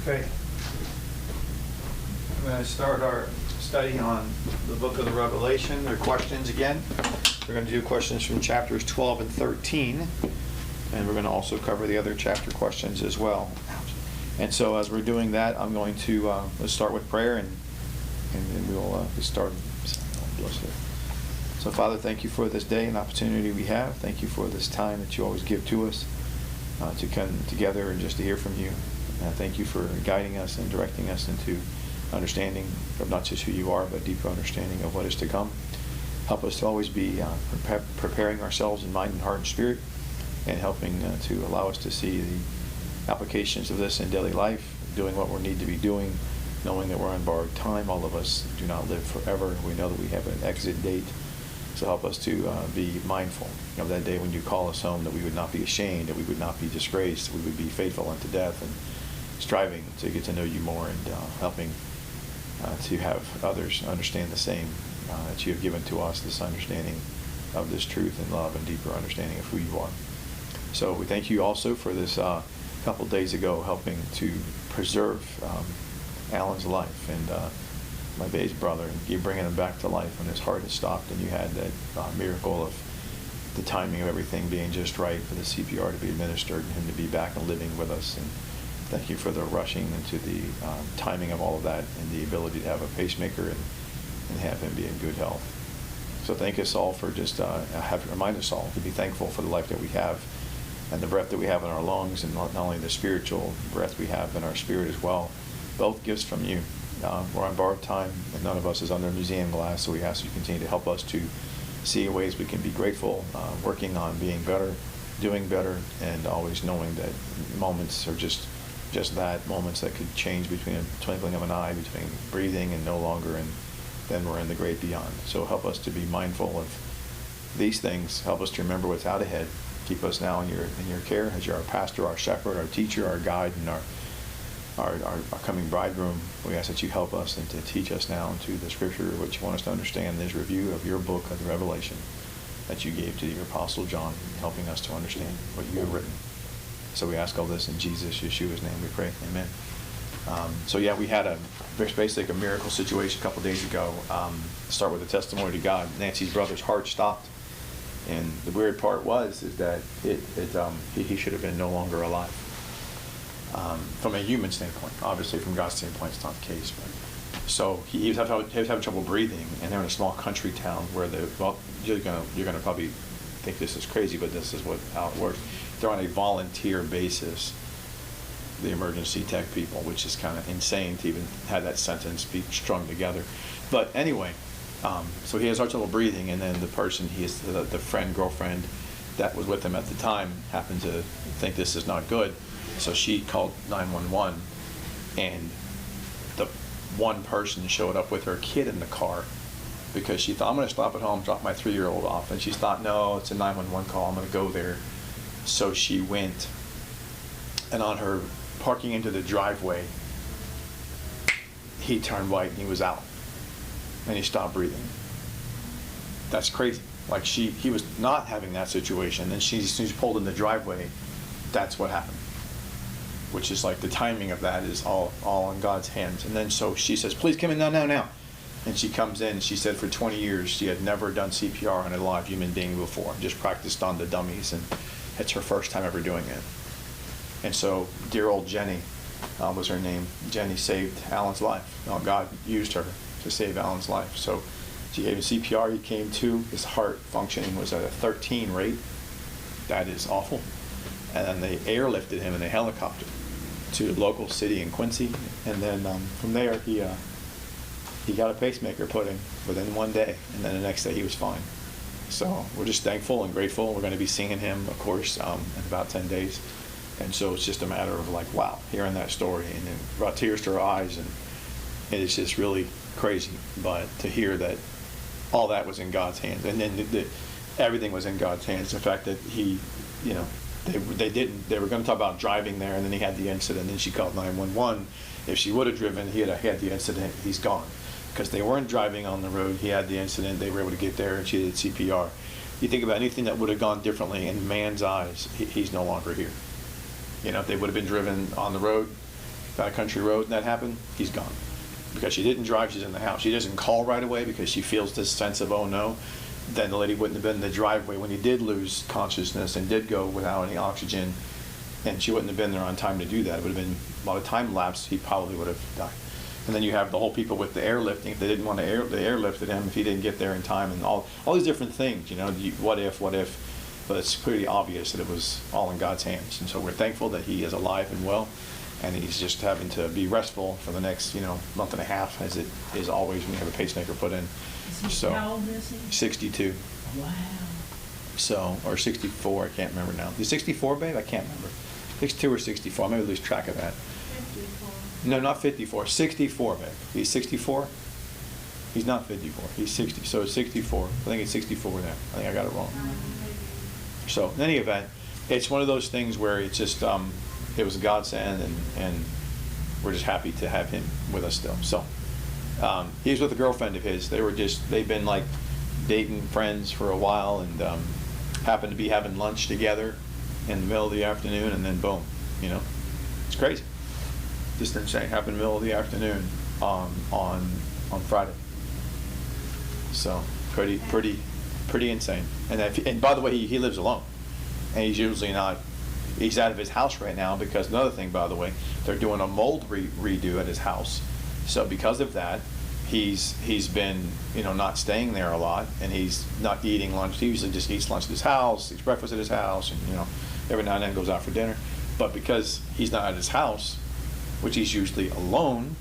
Okay. I'm going to start our study on the book of the Revelation. There are questions again. We're going to do questions from chapters 12 and 13. And we're going to also cover the other chapter questions as well. And so as we're doing that, I'm going to let's start with prayer, and then we'll start. Bless you. So Father, thank you for this day and opportunity we have. Thank you for this time that you always give to us to come together and just to hear from you. Thank you for guiding us and directing us into understanding of not just who you are, but deeper understanding of what is to come. Help us to always be preparing ourselves in mind and heart and spirit, and helping to allow us to see the applications of this in daily life, doing what we need to be doing, knowing that we're on borrowed time. All of us do not live forever. We know that we have an exit date. So help us to be mindful of that day when you call us home, that we would not be ashamed, that we would not be disgraced, that we would be faithful unto death, and striving to get to know you more, and helping to have others understand the same, that you have given to us, this understanding of this truth and love and deeper understanding of who you are. So we thank you also for this couple days ago helping to preserve Alan's life and my baby's brother, and you bringing him back to life when his heart had stopped, and you had that miracle of the timing of everything being just right for the CPR to be administered and him to be back and living with us. And thank you for the rushing into the timing of all of that, and the ability to have a pacemaker and have him be in good health. So thank us all for just remind us all to be thankful for the life that we have and the breath that we have in our lungs, and not only the spiritual breath we have in our spirit as well. Both gifts from you. We're on borrowed time, and none of us is under museum glass, so we ask you to continue to help us to see ways we can be grateful, working on being better, doing better, and always knowing that moments are just that, moments that could change between a twinkling of an eye, between breathing and no longer, and then we're in the great beyond. So help us to be mindful of these things. Help us to remember what's out ahead. Keep us now in your care as you're our pastor, our shepherd, our teacher, our guide, and our coming bridegroom. We ask that you help us and to teach us now into the scripture, what you want us to understand, this review of your book of the Revelation that you gave to your apostle John, helping us to understand what you have written. So we ask all this in Jesus, Yeshua's name we pray. Amen. So yeah, we had a miracle situation a couple days ago. Start with a testimony to God. Nancy's brother's heart stopped. And the weird part is that he should have been no longer alive. From a human standpoint, obviously from God's standpoint, it's not the case. But so he was having trouble breathing, and they're in a small country town where you're gonna probably think this is crazy, but this is how it works. They're on a volunteer basis, the emergency tech people, which is kind of insane to even have that sentence be strung together. But anyway, so he has trouble breathing, and then the person, the girlfriend that was with him at the time happened to think this is not good. So she called 911, and the one person showed up with her kid in the car because she thought, I'm going to stop at home, drop my 3-year-old off. And she thought, no, it's a 911 call, I'm going to go there. So she went, and on her parking into the driveway, he turned white and he was out. And he stopped breathing. That's crazy. Like he was not having that situation, and she's pulled in the driveway. That's what happened. Which is like the timing of that is all in God's hands. And then so she says, please come in now. And she comes in. She said for 20 years she had never done CPR on a live human being before, just practiced on the dummies, and it's her first time ever doing it. And so dear old Jenny was her name. Jenny saved Alan's life. God used her to save Alan's life. So she gave him CPR. He came to. His heart functioning was at a 13 rate. That is awful. And then they airlifted him in a helicopter to the local city in Quincy, and then from there he got a pacemaker put in within one day, and then the next day he was fine. So we're just thankful and grateful. We're going to be seeing him, of course, in about 10 days, and so it's just a matter of like, wow, hearing that story, and it brought tears to our eyes, and it's just really crazy. But to hear that all that was in God's hands, and then everything was in God's hands. The fact that he, they were going to talk about driving there, and then he had the incident, and she called 911. If she would have driven, he had the incident, he's gone. Because they weren't driving on the road, he had the incident, they were able to get there, and she did CPR. You think about anything that would have gone differently in man's eyes, he's no longer here. If they would have been driven on the road, down a country road and that happened, he's gone. Because she didn't drive, she's in the house. She doesn't call right away because she feels this sense of, oh no, then the lady wouldn't have been in the driveway when he did lose consciousness and did go without any oxygen, and she wouldn't have been there on time to do that. It would have been a lot of time lapse. He probably would have died. And then you have the whole people with the airlifting. If they didn't want to they airlifted him if he didn't get there in time, and all these different things. What if? But it's pretty obvious that it was all in God's hands. And so we're thankful that he is alive and well, and he's just having to be restful for the next month and a half, as it is always when you have a pacemaker put in. How old is he? 62. Wow. So, or 64, I can't remember now. Is 64, babe? I can't remember. 62 or 64. I maybe lose track of that. 54. No, not 54. 64, babe. He's 64? He's not 54. He's 60. So it's 64. I think it's 64 now. I think I got it wrong. So, in any event, it's one of those things where it's just, it was a godsend, and we're just happy to have him with us still. So, he's with a girlfriend of his. They've been like dating friends for a while, and happened to be having lunch together in the middle of the afternoon, and then boom, it's crazy. Just insane. Happened in the middle of the afternoon on Friday. So pretty insane. And by the way, he lives alone, and he's usually not. He's out of his house right now because another thing, by the way, they're doing a mold redo at his house. So because of that, he's been not staying there a lot, and he's not eating lunch. He usually just eats lunch at his house, eats breakfast at his house, and every now and then goes out for dinner. But because he's not at his house, which he's usually alone,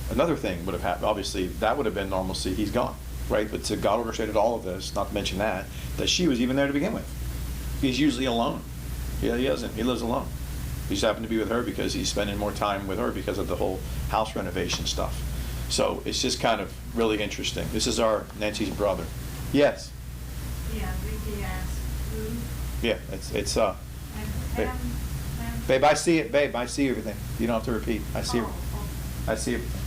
another thing would have happened. Obviously, that would have been normalcy. He's gone, right? But so God orchestrated all of this, not to mention that she was even there to begin with. He's usually alone. Yeah, he isn't. He lives alone. He just happened to be with her because he's spending more time with her because of the whole house renovation stuff. So it's just kind of really interesting. This is our Nancy's brother. Yes. Yeah, Ricky asked who. Yeah, it's babe, I see it, babe. I see everything. You don't have to repeat. I see it. I see everything.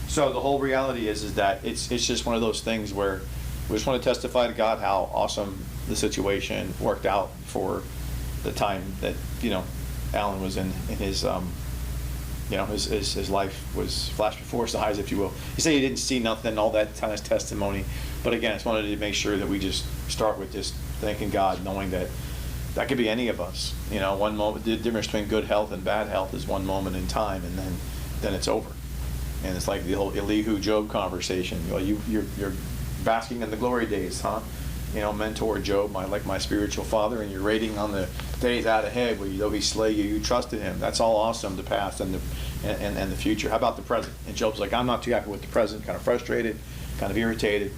So the whole reality is that it's just one of those things where we just want to testify to God how awesome the situation worked out for the time that Alan was in his his life was flashed before his eyes, if you will. You say you didn't see nothing, all that kind of testimony, but again, I just wanted to make sure that we just start with just thanking God, knowing that could be any of us. One moment, the difference between good health and bad health is one moment in time, and then it's over. And it's like the whole Elihu Job conversation. You're basking in the glory days, huh? Mentor Job, my spiritual father, and you're rating on the days out ahead where though he slay you, you trusted him. That's all awesome, the past and the future. How about the present? And Job's like, I'm not too happy with the present, kind of frustrated, kind of irritated.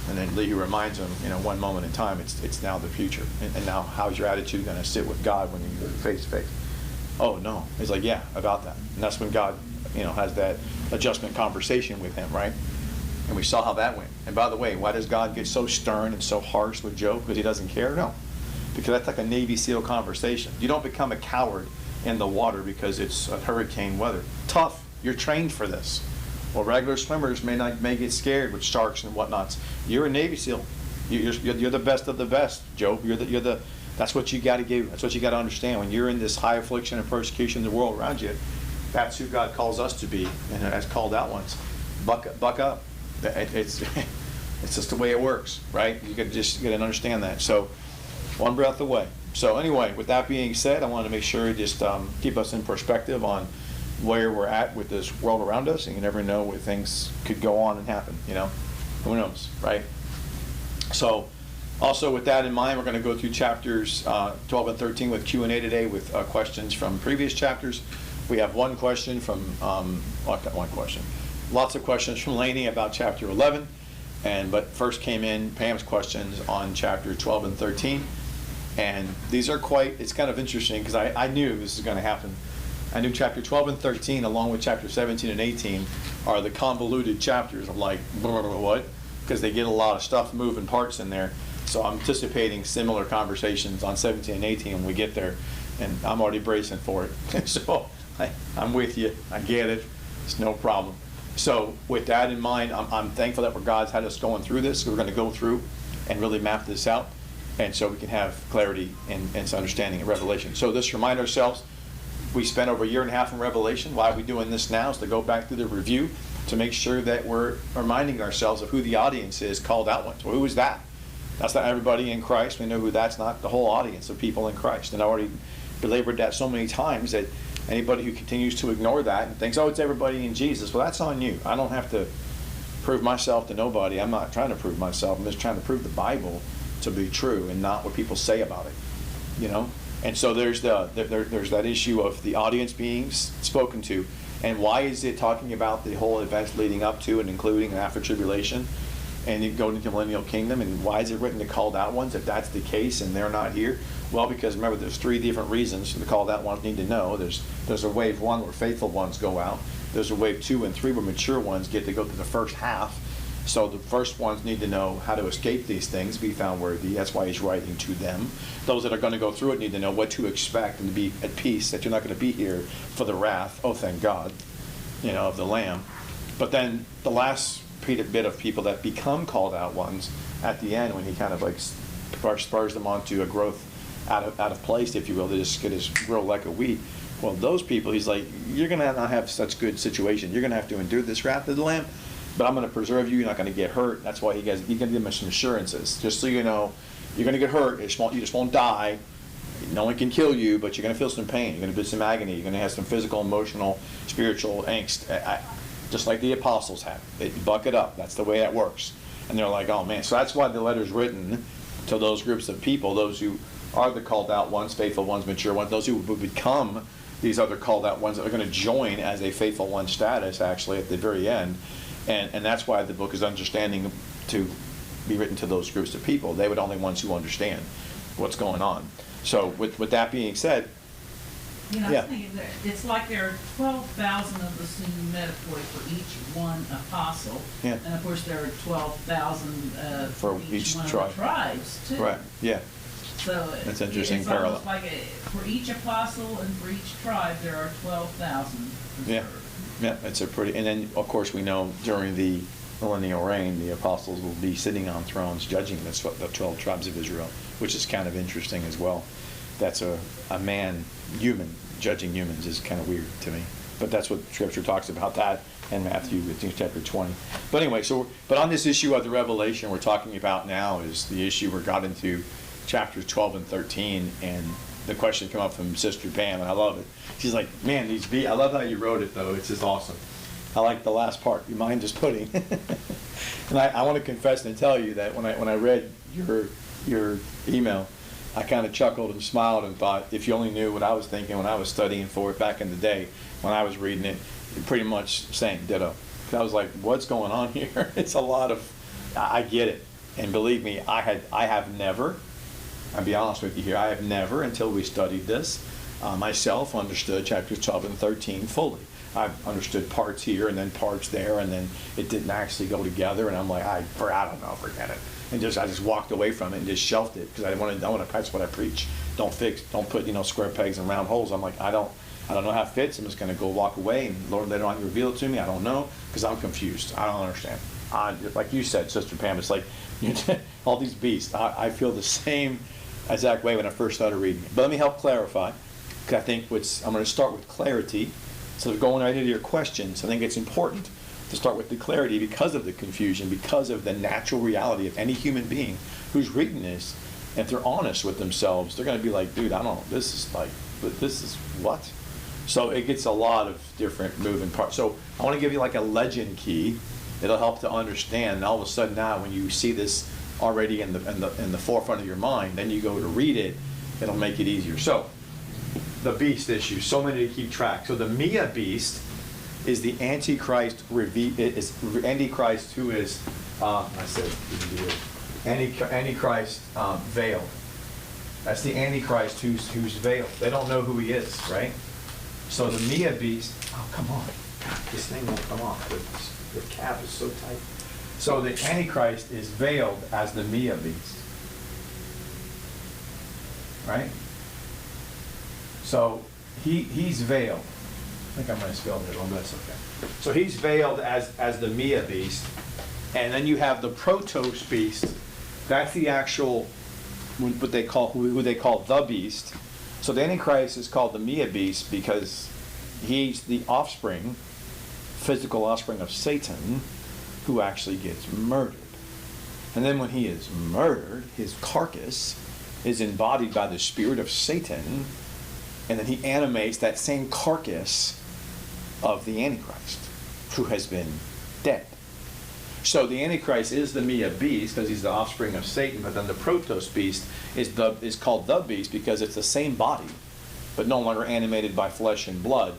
And then Elihu reminds him, one moment in time, it's now the future. And now how's your attitude going to sit with God when you're face to face? Oh, no. He's like, yeah, about that. And that's when God, has that adjustment conversation with him, right? And we saw how that went. And by the way, why does God get so stern and so harsh with Job? Because he doesn't care? No. Because that's like a Navy SEAL conversation. You don't become a coward in the water because it's hurricane weather. Tough. You're trained for this. Well, regular swimmers may get scared with sharks and whatnots. You're a Navy SEAL. You're the best of the best, Job. That's what you got to give. That's what you got to understand. When you're in this high affliction and persecution in the world around you, that's who God calls us to be, and has called out once. Buck up. It's just the way it works, right? You got to understand that. So, one breath away. So anyway, with that being said, I wanted to make sure just keep us in perspective on where we're at with this world around us, and you never know where things could go on and happen. Who knows, right? So, also with that in mind, we're going to go through chapters 12 and 13 with Q&A today with questions from previous chapters. We have one question from one question. Lots of questions from Lainey about chapter 11, but first came in Pam's questions on chapter 12 and 13, and these are it's kind of interesting because I knew this was going to happen. I knew chapter 12 and 13, along with chapter 17 and 18, are the convoluted chapters of like, what? Because they get a lot of stuff, moving parts in there. So I'm anticipating similar conversations on 17 and 18 when we get there, and I'm already bracing for it. So I'm with you. I get it. It's no problem. So with that in mind, I'm thankful that God's had us going through this. We're going to go through and really map this out, and so we can have clarity and understanding and revelation. So let's remind ourselves, We spent over a year and a half in Revelation. Why are we doing this now? Is to go back through the review to make sure that we're reminding ourselves of who the audience is, called out ones. Well, who is that? That's not everybody in Christ. We know who that's not, the whole audience of people in Christ. And I already belabored that so many times that anybody who continues to ignore that and thinks, oh, it's everybody in Jesus, well, that's on you. I don't have to prove myself to nobody. I'm not trying to prove myself. I'm just trying to prove the Bible to be true and not what people say about it, you know? And so there's that issue of the audience being spoken to, and why is it talking about the whole events leading up to and including and after tribulation, and you go into the millennial kingdom, and why is it written to called out ones if that's the case and they're not here? Well, because remember, there's 3 different reasons the called out ones need to know. There's a wave 1 where faithful ones go out. There's a wave 2 and 3 where mature ones get to go through the first half. So the first ones need to know how to escape these things, be found worthy. That's why he's writing to them. Those that are going to go through it need to know what to expect and to be at peace, that you're not going to be here for the wrath, oh thank God, you know, of the Lamb. But then the last bit of people that become called out ones at the end, when he kind of like spurs them onto a growth out of place, if you will, they just grow like a weed. Well, those people, he's like, you're going to not have such good situation. You're going to have to endure this wrath of the Lamb, but I'm going to preserve you. You're not going to get hurt. That's why he's going to give them some assurances. Just so you know, you're going to get hurt. You just won't die. No one can kill you, but you're going to feel some pain. You're going to feel some agony. You're going to have some physical, emotional, spiritual angst, just like the apostles had. They buck it up. That's the way that works. And they're like, oh man. So that's why the letter's written to those groups of people, those who are the called out ones, faithful ones, mature ones, those who will become these other called out ones that are going to join as a faithful one status actually at the very end. And that's why the book is understanding to be written to those groups of people. They were the only ones who understand what's going on. So with that being said, you know, yeah. I was thinking that it's like there are 12,000 of us in metaphor for each one apostle. Yeah. And of course there are 12,000 For each one tribe. of the tribes too. Right, yeah. So That's an interesting it's parallel. almost like for each apostle and for each tribe there are 12,000. Yeah. Yeah, it's a pretty, and then of course we know during the millennial reign, the apostles will be sitting on thrones judging the 12 tribes of Israel, which is kind of interesting as well. That's a man, human, judging humans is kind of weird to me. But that's what Scripture talks about that in Matthew, I think chapter 20. But anyway, but on this issue of the Revelation we're talking about now is the issue we got into chapters 12 and 13, and the question came up from Sister Pam, and I love it. She's like, man, I love how you wrote it, though. It's just awesome. I like the last part. You mind just putting? And I want to confess and tell you that when I read your email, I kind of chuckled and smiled and thought, if you only knew what I was thinking when I was studying for it back in the day, when I was reading it, pretty much same, ditto. I was like, what's going on here? It's a lot of, I get it. And believe me, I have never, I'll be honest with you here, I have never, until we studied this, myself understood chapters 12 and 13 fully. I've understood parts here and then parts there, and then it didn't actually go together, and I'm like, I don't know, forget it. And I just walked away from it and just shelved it, because I want to, that's what I preach. Don't put, square pegs in round holes. I'm like, I don't know how it fits. I'm just going to go walk away, and Lord, later on you reveal it to me. I don't know, because I'm confused. I don't understand. Like you said, Sister Pam, it's like all these beasts. I feel the same exact way when I first started reading it. But let me help clarify, because I think I'm going to start with clarity. So going right into your questions, I think it's important to start with the clarity because of the confusion, because of the natural reality of any human being who's reading this. And if they're honest with themselves, they're going to be like, dude, I don't know, this is what? So it gets a lot of different moving parts. So I want to give you like a legend key. It'll help to understand. And all of a sudden now, when you see this already in the forefront of your mind, then you go to read it, it'll make it easier. So the beast issue, so many to keep track. So the Mia beast is the Antichrist Antichrist who is Antichrist veiled. That's the Antichrist who's veiled. They don't know who he is, right? So the Mia beast, oh come on, God, this thing won't come off. The cap is so tight. So the Antichrist is veiled as the Mia beast, right? So he's veiled. I think I might have spelled it wrong, but that's okay. So he's veiled as the Mia beast, and then you have the Protos beast. That's the actual who they call the beast, So the Antichrist is called the Mia beast because he's the offspring, physical offspring of Satan, who actually gets murdered. And then when he is murdered, his carcass is embodied by the spirit of Satan, and then he animates that same carcass of the Antichrist, who has been dead. So the Antichrist is the Mia beast because he's the offspring of Satan, but then the Protos beast is called the beast because it's the same body, but no longer animated by flesh and blood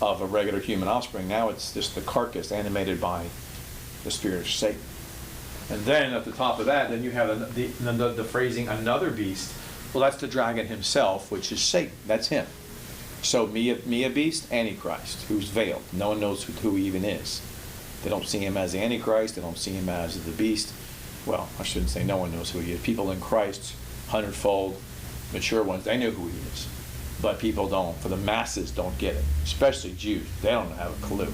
of a regular human offspring. Now it's just the carcass animated by the spirit of Satan. And then at the top of that, then you have the phrasing another beast. Well, that's the dragon himself, which is Satan. That's him. So Mia beast, Antichrist, who's veiled. No one knows who he even is. They don't see him as the Antichrist. They don't see him as the beast. Well, I shouldn't say no one knows who he is. People in Christ, hundredfold, mature ones, they know who he is. But people don't. For the masses don't get it, especially Jews. They don't have a clue.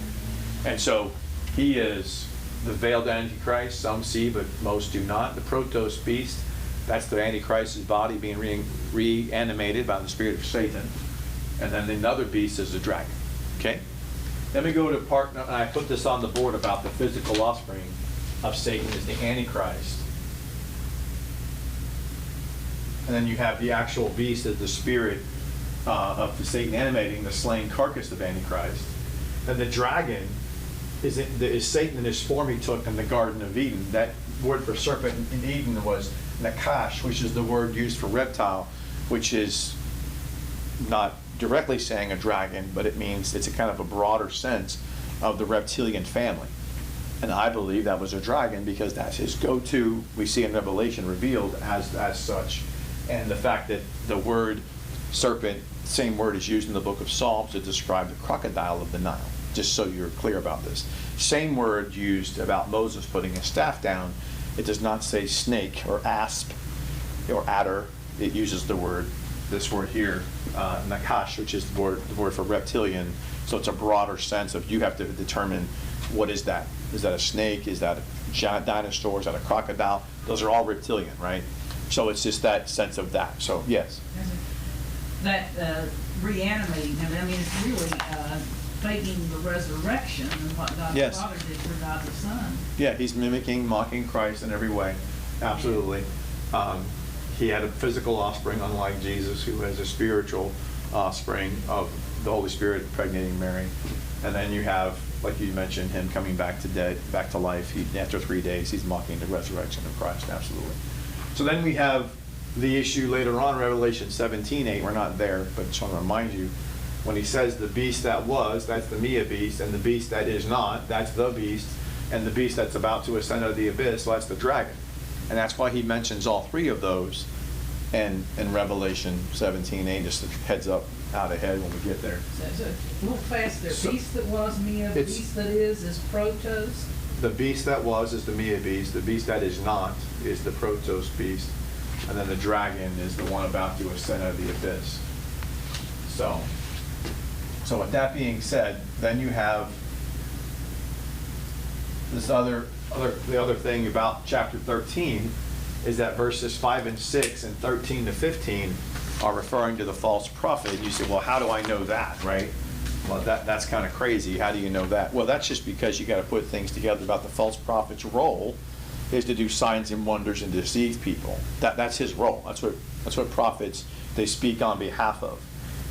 And so he is the veiled Antichrist. Some see, but most do not. The Protos beast, that's the Antichrist's body being reanimated by the spirit of Satan. And then another beast is the dragon. Okay? Then we go to part, and I put this on the board about the physical offspring of Satan is the Antichrist. And then you have the actual beast as the spirit of the Satan animating the slain carcass of Antichrist. And the dragon is Satan in his form he took in the Garden of Eden. That word for serpent in Eden was nakash, which is the word used for reptile, which is not directly saying a dragon, but it means it's a kind of a broader sense of the reptilian family. And I believe that was a dragon because that's his go-to, we see in Revelation revealed as such. And the fact that the word serpent, same word is used in the book of Psalms to describe the crocodile of the Nile, just so you're clear about this. Same word used about Moses putting his staff down. It does not say snake or asp or adder. It uses this word here, nakash, which is the word for reptilian. So it's a broader sense of you have to determine what is that. Is that a snake? Is that a giant dinosaur? Is that a crocodile? Those are all reptilian, right? So it's just that sense of that. So yes. That reanimating him, I mean, it's really faking the resurrection and what God the Father did for God the Son. Yeah, he's mocking Christ in every way. Absolutely. He had a physical offspring, unlike Jesus, who has a spiritual offspring of the Holy Spirit impregnating Mary. And then you have, like you mentioned, him coming back to life. After 3 days, he's mocking the resurrection of Christ. Absolutely. So then we have the issue later on, Revelation 17:8. We're not there, but just want to remind you, when he says the beast that was, that's the Mia beast, and the beast that is not, that's the beast, and the beast that's about to ascend out of the abyss, that's the dragon. And that's why he mentions all three of those in Revelation 17:8, just a heads up out ahead when we get there. So a little fast there. So, beast that was Mia, beast that is Protos. The beast that was is the Mia beast. The beast that is not is the Protos beast. And then the dragon is the one about to ascend out of the abyss. So with that being said, then you have this the other thing about chapter 13 is that verses 5 and 6 and 13 to 15 are referring to the false prophet. You say, well, how do I know that, right? Well, that's kind of crazy. How do you know that? Well, that's just because you got to put things together about the false prophet's role is to do signs and wonders and deceive people. That's his role. That's what prophets, they speak on behalf of.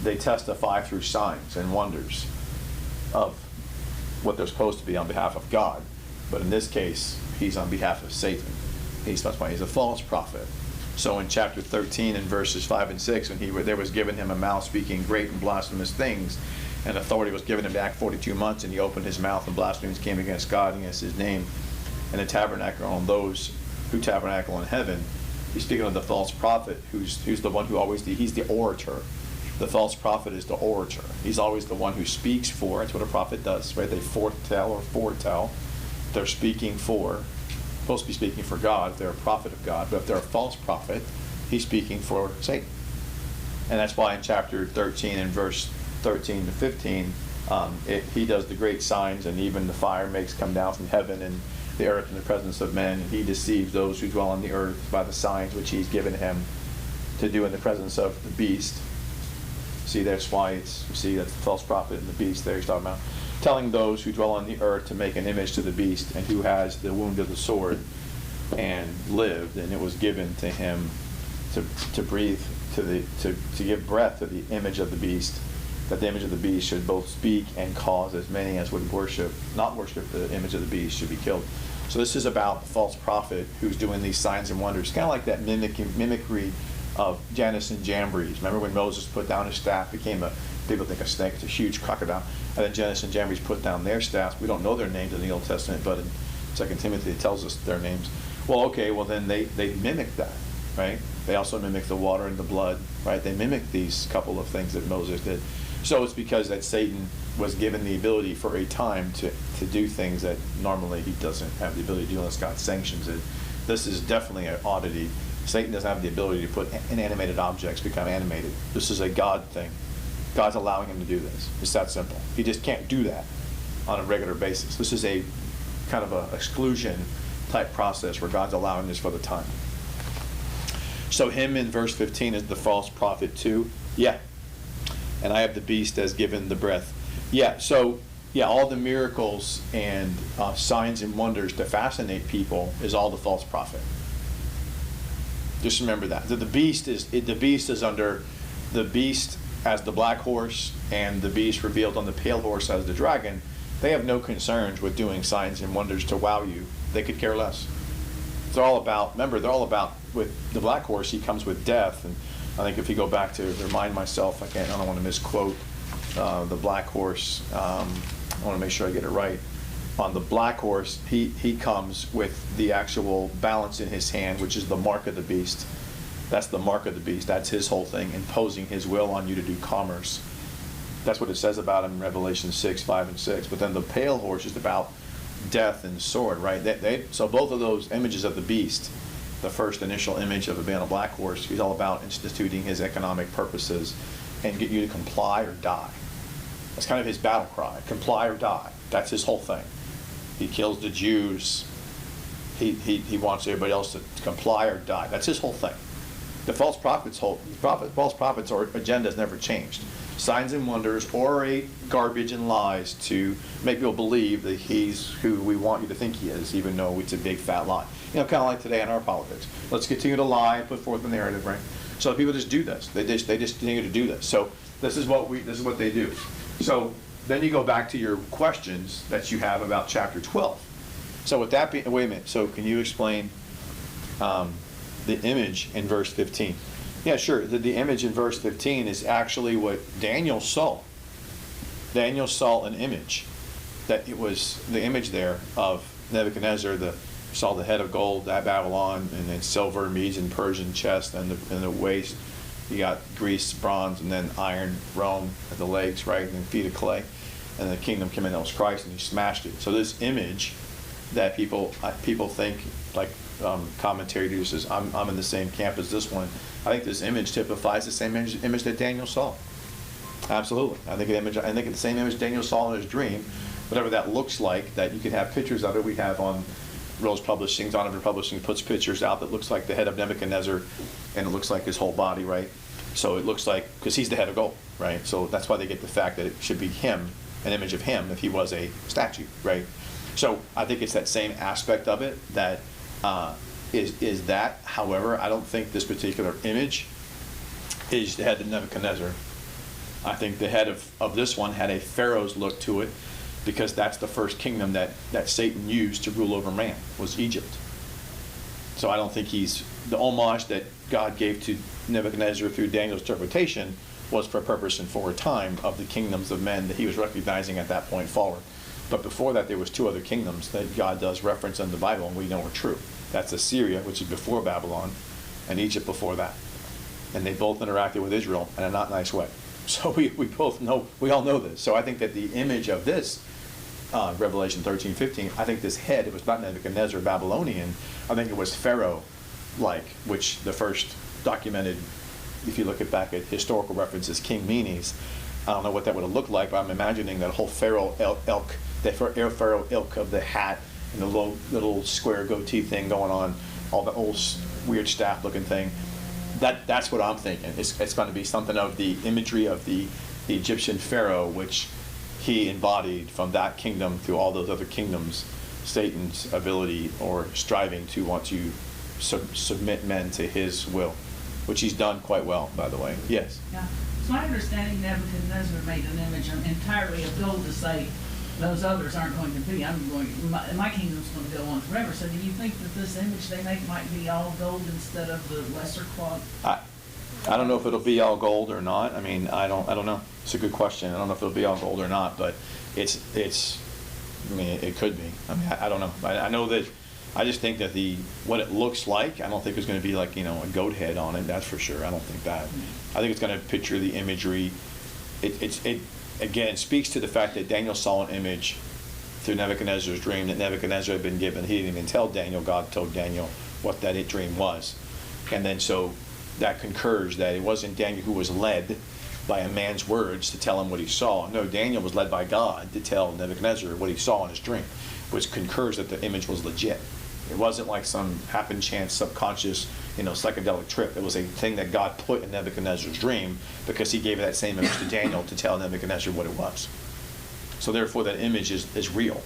They testify through signs and wonders of what they're supposed to be on behalf of God. But in this case, he's on behalf of Satan. That's why he's a false prophet. So in chapter 13 and verses 5 and 6, when there was given him a mouth speaking great and blasphemous things, and authority was given him back 42 months, and he opened his mouth, and blasphemies came against God and against his name, and the tabernacle on those who tabernacle in heaven. He's speaking of the false prophet, who's the one who he's the orator. The false prophet is the orator. He's always the one who speaks for. That's what a prophet does, right? They foretell. They're speaking for. Supposed to be speaking for God if they're a prophet of God, but if they're a false prophet, he's speaking for Satan. And that's why in chapter 13 and verse 13 to 15, he does the great signs, and even the fire makes come down from heaven and the earth in the presence of men, and he deceives those who dwell on the earth by the signs which he's given him to do in the presence of the beast. See, that's why you see that's the false prophet and the beast there he's talking about. Telling those who dwell on the earth to make an image to the beast, and who has the wound of the sword and lived, and it was given to him to breathe, to give breath to the image of the beast, that the image of the beast should both speak and cause as many as would not worship the image of the beast should be killed. So this is about the false prophet who's doing these signs and wonders, kind of like that mimicry of Jannes and Jambres. Remember when Moses put down his staff, became people think a snake, it's a huge crocodile, and then Jannes and Jambres put down their staffs. We don't know their names in the Old Testament, but in 2 Timothy it tells us their names. Well, okay, well then they mimic that, right? They also mimic the water and the blood, right? They mimic these couple of things that Moses did. So it's because that Satan was given the ability for a time to do things that normally he doesn't have the ability to do unless God sanctions it. This is definitely an oddity. Satan doesn't have the ability to put inanimate objects become animated. This is a God thing. God's allowing him to do this. It's that simple. He just can't do that on a regular basis. This is a kind of a exclusion type process where God's allowing this for the time. So him in verse 15 is the false prophet too. Yeah. And I have the beast as given the breath. Yeah, so, yeah, all the miracles and signs and wonders to fascinate people is all the false prophet. Just remember that. The beast is under the beast as the black horse and the beast revealed on the pale horse as the dragon. They have no concerns with doing signs and wonders to wow you. They could care less. They're all about with the black horse, he comes with death. And I think if you go back to remind myself, I don't want to misquote the black horse. I want to make sure I get it right. On the black horse, he comes with the actual balance in his hand, which is the mark of the beast. That's the mark of the beast. That's his whole thing, imposing his will on you to do commerce. That's what it says about him in Revelation 6, 5, and 6. But then the pale horse is about death and sword, right? So both of those images of the beast, the first initial image of being a black horse, he's all about instituting his economic purposes and get you to comply or die. That's kind of his battle cry, comply or die. That's his whole thing. He kills the Jews. He wants everybody else to comply or die. That's his whole thing. The false prophet's agenda has never changed. Signs and wonders, orate garbage and lies to make people believe that he's who we want you to think he is, even though it's a big fat lie. You know, kind of like today in our politics. Let's continue to lie and put forth the narrative, right? So people just do this. They just continue to do this. So this is what they do. So then you go back to your questions that you have about chapter 12. So with that being, wait a minute. So can you explain the image in verse 15? Yeah, sure. The image in verse 15 is actually what Daniel saw. Daniel saw an image. That it was the image there of Nebuchadnezzar, saw the head of gold at Babylon, and then silver, Medes and Persian chest, and the waist. You got Greece, bronze, and then iron, Rome at the legs, right, and then feet of clay. And the kingdom came in, that was Christ, and he smashed it. So this image that people think, like commentators says, I'm in the same camp as this one. I think this image typifies the same image that Daniel saw. Absolutely. I think the same image Daniel saw in his dream, whatever that looks like, that you can have pictures of it. We have on Rose Publishing, Donovan Publishing puts pictures out that looks like the head of Nebuchadnezzar, and it looks like his whole body, right? So it looks like, because he's the head of gold, right? So that's why they get the fact that it should be him, an image of him, if he was a statue, right? So I think it's that same aspect of it that is that. However, I don't think this particular image is the head of Nebuchadnezzar. I think the head of this one had a pharaoh's look to it, because that's the first kingdom that Satan used to rule over man, was Egypt. So I don't think the homage that God gave to Nebuchadnezzar through Daniel's interpretation was for a purpose and for a time of the kingdoms of men that he was recognizing at that point forward. But before that, there was two other kingdoms that God does reference in the Bible, and we know are true. That's Assyria, which is before Babylon, and Egypt before that. And they both interacted with Israel in a not nice way. So we all know this. So I think that the image of this, Revelation 13, 15, I think this head, it was not Nebuchadnezzar, Babylonian, I think it was Pharaoh-like, which the first documented, if you look back at historical references, King Menes. I don't know what that would have looked like, but I'm imagining that whole Pharaoh ilk, the Pharaoh ilk of the hat and the little square goatee thing going on, all the old weird staff-looking thing. That's what I'm thinking. It's going to be something of the imagery of the Egyptian pharaoh, which he embodied from that kingdom through all those other kingdoms. Satan's ability or striving to want to submit men to his will, which he's done quite well, by the way. Yes. Yeah. It's my understanding Nebuchadnezzar made an image entirely of gold to say those others aren't going to be. My kingdom's going to go on forever. So do you think that this image they make might be all gold instead of the lesser cloth? I don't know if it'll be all gold or not. I mean, I don't know. It's a good question. I don't know if it'll be all gold or not, but it's. I mean, it could be. I mean, I don't know. I know that. I just think that what it looks like, I don't think it's going to be like, a goat head on it. That's for sure. I don't think that. I think it's going to picture the imagery. It again speaks to the fact that Daniel saw an image through Nebuchadnezzar's dream that Nebuchadnezzar had been given. He didn't even tell Daniel. God told Daniel what that dream was, and then so that concurs that it wasn't Daniel who was led by a man's words to tell him what he saw. No, Daniel was led by God to tell Nebuchadnezzar what he saw in his dream, which concurs that the image was legit. It wasn't like some happen chance, subconscious, psychedelic trip. It was a thing that God put in Nebuchadnezzar's dream because he gave that same image to Daniel to tell Nebuchadnezzar what it was. So therefore that image is real.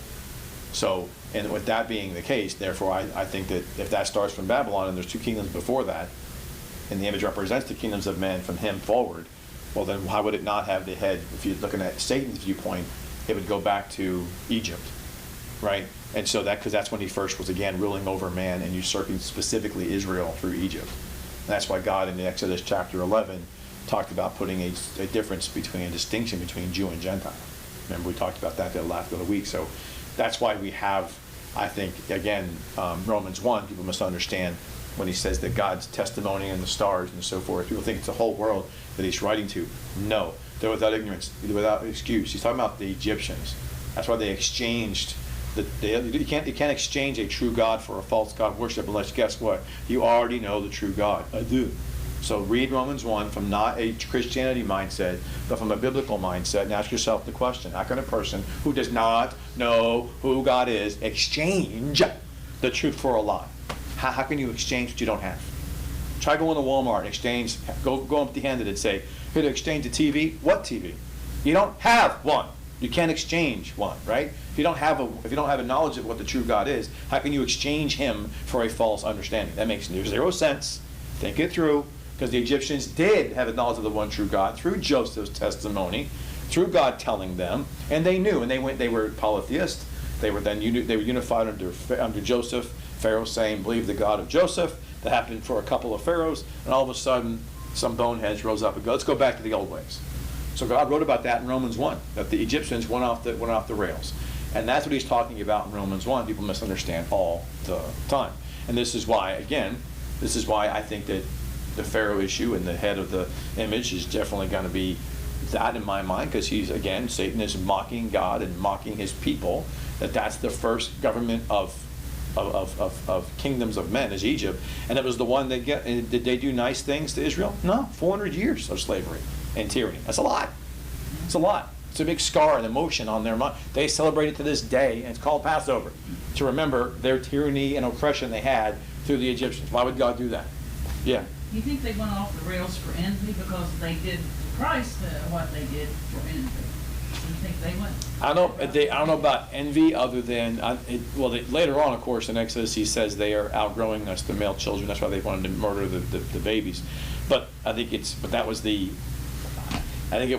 So, and with that being the case, therefore I think that if that starts from Babylon and there's two kingdoms before that, and the image represents the kingdoms of men from him forward, well then why would it not have the head? If you're looking at Satan's viewpoint, it would go back to Egypt, right? And so because that's when he first was again ruling over man and usurping specifically Israel through Egypt. And that's why God in Exodus chapter 11 talked about putting a difference between, a distinction between Jew and Gentile. Remember we talked about that the last of the week. So that's why we have, I think, again, Romans 1, people must understand when he says that God's testimony and the stars and so forth, people think it's the whole world that he's writing to. No, they're without ignorance, without excuse. He's talking about the Egyptians. That's why they exchanged. You can't exchange a true God for a false God worship unless, guess what? You already know the true God. I do. So read Romans 1 from not a Christianity mindset, but from a biblical mindset, and ask yourself the question, how can a person who does not know who God is exchange the truth for a lie? How can you exchange what you don't have? Try going to Walmart and exchange, go empty-handed and say, here to exchange a TV. What TV? You don't have one. You can't exchange one, right? If you don't have a knowledge of what the true God is, how can you exchange him for a false understanding? That makes zero sense. Think it through, because the Egyptians did have a knowledge of the one true God through Joseph's testimony, through God telling them, and they knew, and they were polytheists. They were unified under Joseph. Pharaoh saying, believe the God of Joseph. That happened for a couple of pharaohs, and all of a sudden, some boneheads rose up and go, let's go back to the old ways. So God wrote about that in Romans 1, that the Egyptians went off the rails. And that's what he's talking about in Romans 1. People misunderstand all the time. And this is why I think that the Pharaoh issue and the head of the image is definitely going to be that in my mind, because Satan is mocking God and mocking his people, that's the first government of kingdoms of men is Egypt. And it was the one did they do nice things to Israel? No, 400 years of slavery and tyranny. That's a lot. It's a lot. It's a big scar and emotion on their mind. They celebrate it to this day, and it's called Passover, to remember their tyranny and oppression they had through the Egyptians. Why would God do that? Yeah. You think they went off the rails for envy because they did Christ what they did for envy? You think they went? I don't know about envy, other than later on, of course, in Exodus he says they are outgrowing us, the male children. That's why they wanted to murder the babies. But I think it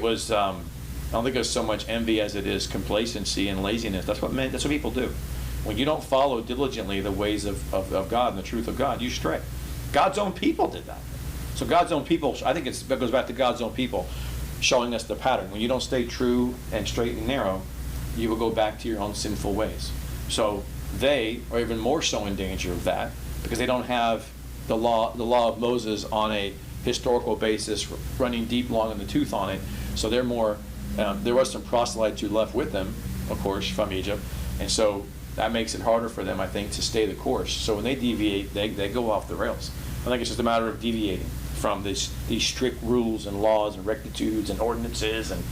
was. I don't think it's so much envy as it is complacency and laziness. That's what people do. When you don't follow diligently the ways of God and the truth of God, you stray. God's own people did that. So God's own people, I think that goes back to God's own people showing us the pattern. When you don't stay true and straight and narrow, you will go back to your own sinful ways. So they are even more so in danger of that, because they don't have the law of Moses on a historical basis running deep, long in the tooth on it. So they're more, there was some proselytes left with them, of course, from Egypt. And so that makes it harder for them, I think, to stay the course. So when they deviate, they go off the rails. I think it's just a matter of deviating from these strict rules and laws and rectitudes and ordinances and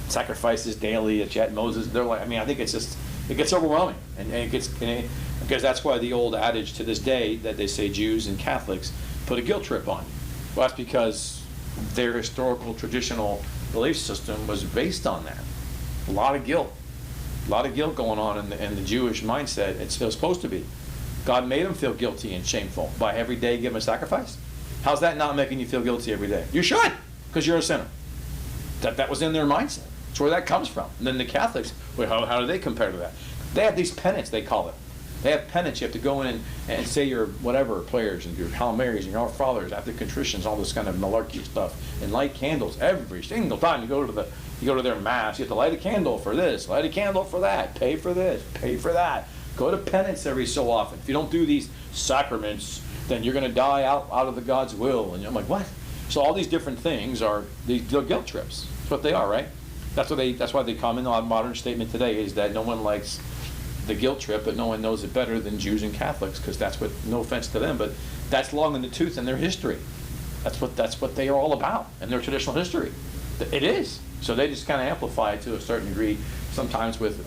sacrifices daily that yet Moses, I think it's just, it gets overwhelming. And it gets, because that's why the old adage to this day that they say Jews and Catholics put a guilt trip on you. Well, that's because their historical, traditional belief system was based on that. A lot of guilt. A lot of guilt going on in the Jewish mindset. It's supposed to be. God made them feel guilty and shameful by every day giving a sacrifice. How's that not making you feel guilty every day? You should, because you're a sinner. That was in their mindset. That's where that comes from. And then the Catholics, well, how do they compare to that? They have these penance, they call it. They have penance. You have to go in and say your whatever prayers and your Hail Marys and your Our Fathers after contritions, all this kind of malarkey stuff, and light candles every single time you go to their mass. You have to light a candle for this, light a candle for that, pay for this, pay for that. Go to penance every so often. If you don't do these sacraments, then you're going to die out of the God's will. And I'm like, what? So all these different things are they're guilt trips. That's what they are, right? That's why they come in. Our modern statement today is that no one likes the guilt trip, but no one knows it better than Jews and Catholics, because that's what, no offense to them, but that's long in the tooth in their history. That's what they are all about in their traditional history. It is. So they just kind of amplify it to a certain degree, sometimes with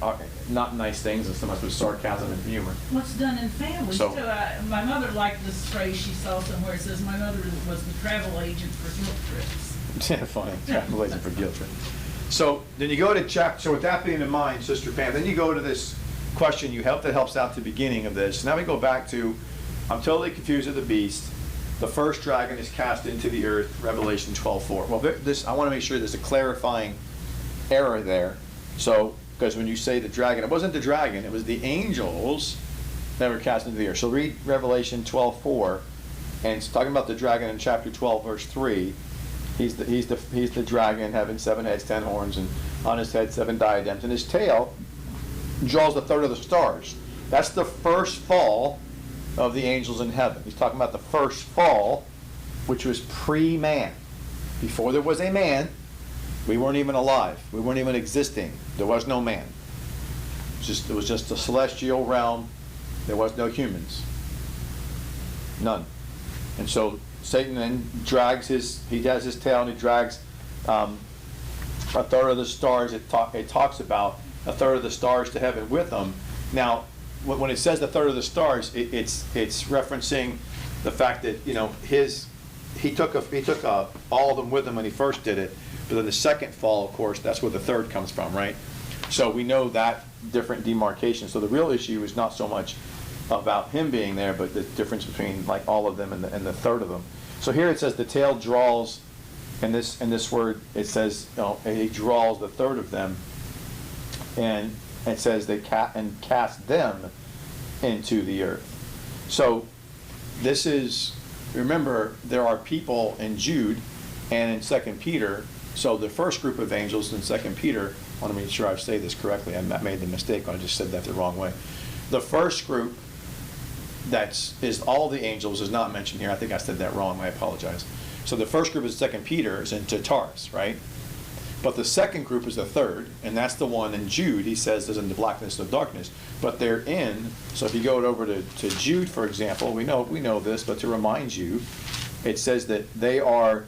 not nice things and sometimes with sarcasm and humor. What's done in families So- too. My mother liked this phrase she saw somewhere. It says, my mother was the travel agent for guilt trips. Yeah, funny. Travel agent for guilt trip. So then you go to chapter, so with that being in mind, Sister Pam, then you go to this question that helps out the beginning of this. Now we go back to, I'm totally confused with the beast. The first dragon is cast into the earth, Revelation 12:4. Well, I want to make sure there's a clarifying error there. So, because when you say the dragon, it wasn't the dragon, it was the angels that were cast into the earth. So read Revelation 12:4, and it's talking about the dragon in chapter 12, verse 3. He's the dragon having 7 heads, 10 horns, and on his head 7 diadems, and his tail draws a third of the stars. That's the first fall of the angels in heaven. He's talking about the first fall, which was pre-man. Before there was a man, we weren't even alive. We weren't even existing. There was no man. It was just a celestial realm. There was no humans. None. And so Satan then has his tail, and he drags a third of the stars. It talks about a third of the stars to heaven with him. Now, when it says a third of the stars, it's referencing the fact that he took all of them with him when he first did it. But then the second fall, of course, that's where the third comes from, right? So we know that different demarcation. So the real issue is not so much about him being there, but the difference between like all of them and the third of them. So here it says the tail draws, in this word it says he draws the third of them, and it says they cast them into the earth. So this is, remember, there are people in Jude and in 2 Peter. So the first group of angels in 2 Peter, I want to make sure I say this correctly. I made the mistake when I just said that the wrong way. The first group is all the angels is not mentioned here. I think I said that wrong. I apologize. So the first group is 2 Peter is in Tartarus, right? But the second group is the third, and that's the one in Jude. He says is in the blackness of darkness. But they're in. So if you go over to Jude, for example, we know this, but to remind you, it says that they are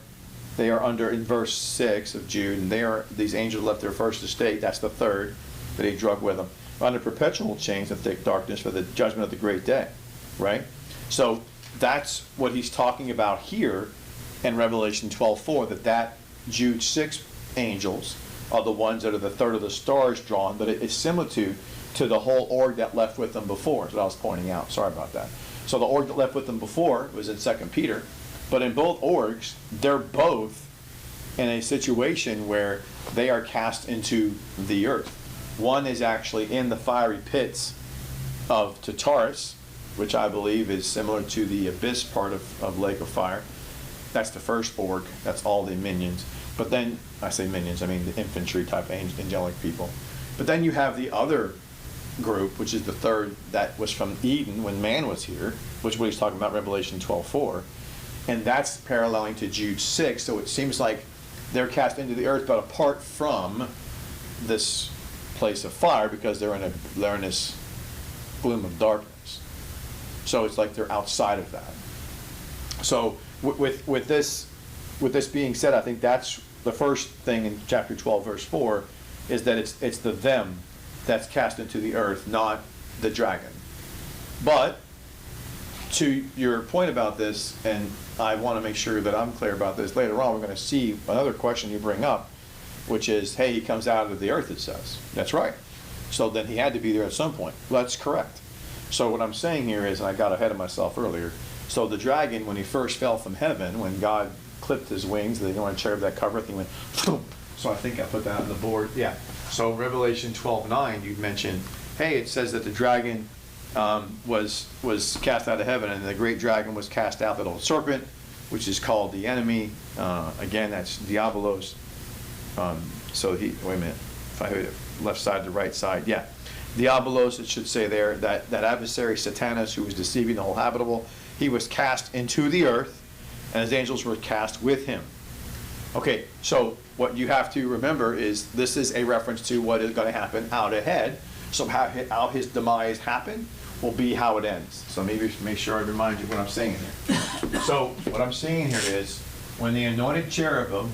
under, in verse 6 of Jude, and these angels left their first estate. That's the third that he drug with them, under perpetual chains of thick darkness for the judgment of the great day, right? So that's what he's talking about here in Revelation 12:4. That Jude 6 angels are the ones that are the third of the stars drawn, but it's similar to the whole org that left with them before. That's what I was pointing out. Sorry about that. So the org that left with them before was in 2 Peter, but in both orgs, they're both in a situation where they are cast into the earth. One is actually in the fiery pits of Tartarus, which I believe is similar to the abyss part of Lake of Fire. That's the first org. That's all the minions. But then, I say minions, I mean the infantry type angelic people. But then you have the other group, which is the third, that was from Eden when man was here, which is what he's talking about, Revelation 12:4. And that's paralleling to Jude 6, so it seems like they're cast into the earth, but apart from this place of fire, because they're in this gloom of darkness. So it's like they're outside of that. So with this being said, I think that's the first thing in chapter 12, verse 4, is that it's the them that's cast into the earth, not the dragon. But to your point about this, and I want to make sure that I'm clear about this, later on, we're going to see another question you bring up, which is, hey, he comes out of the earth, it says. That's right. So then he had to be there at some point. Well, that's correct. So what I'm saying here is, and I got ahead of myself earlier, so the dragon, when he first fell from heaven, when God clipped his wings, the anointed cherub that covereth, he went, boom. So I think I put that on the board. Yeah. So Revelation 12:9, you mentioned, hey, it says that the dragon was cast out of heaven, and the great dragon was cast out, that old serpent, which is called the enemy. Again, that's Diabolos. So he, wait a minute, if I heard it, left side to right side, yeah. Diabolos, it should say there, that adversary Satanas, who was deceiving the whole habitable, he was cast into the earth, and his angels were cast with him. Okay, so what you have to remember is this is a reference to what is going to happen out ahead. So how his demise happened will be how it ends. So maybe make sure I remind you what I'm saying here. So what I'm saying here is when the anointed cherubim,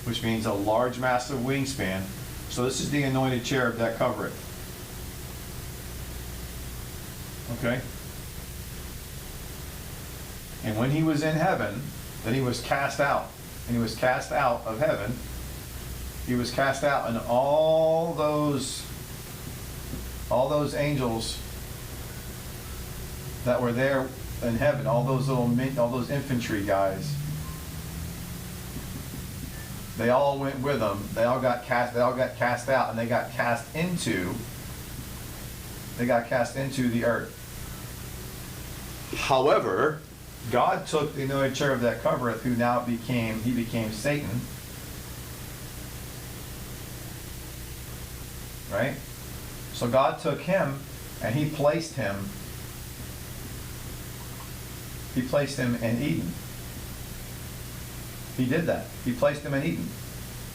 which means a large, massive wingspan, so this is the anointed cherub that covereth. Okay? And when he was in heaven, then he was cast out. And he was cast out of heaven. He was cast out, and all those angels that were there in heaven, all those infantry guys, they all went with them. They all got cast out, and they got cast into the earth. However, God took the anointed cherub that covereth, who now became Satan. Right? So God took him and he placed him in Eden. He did that. He placed him in Eden.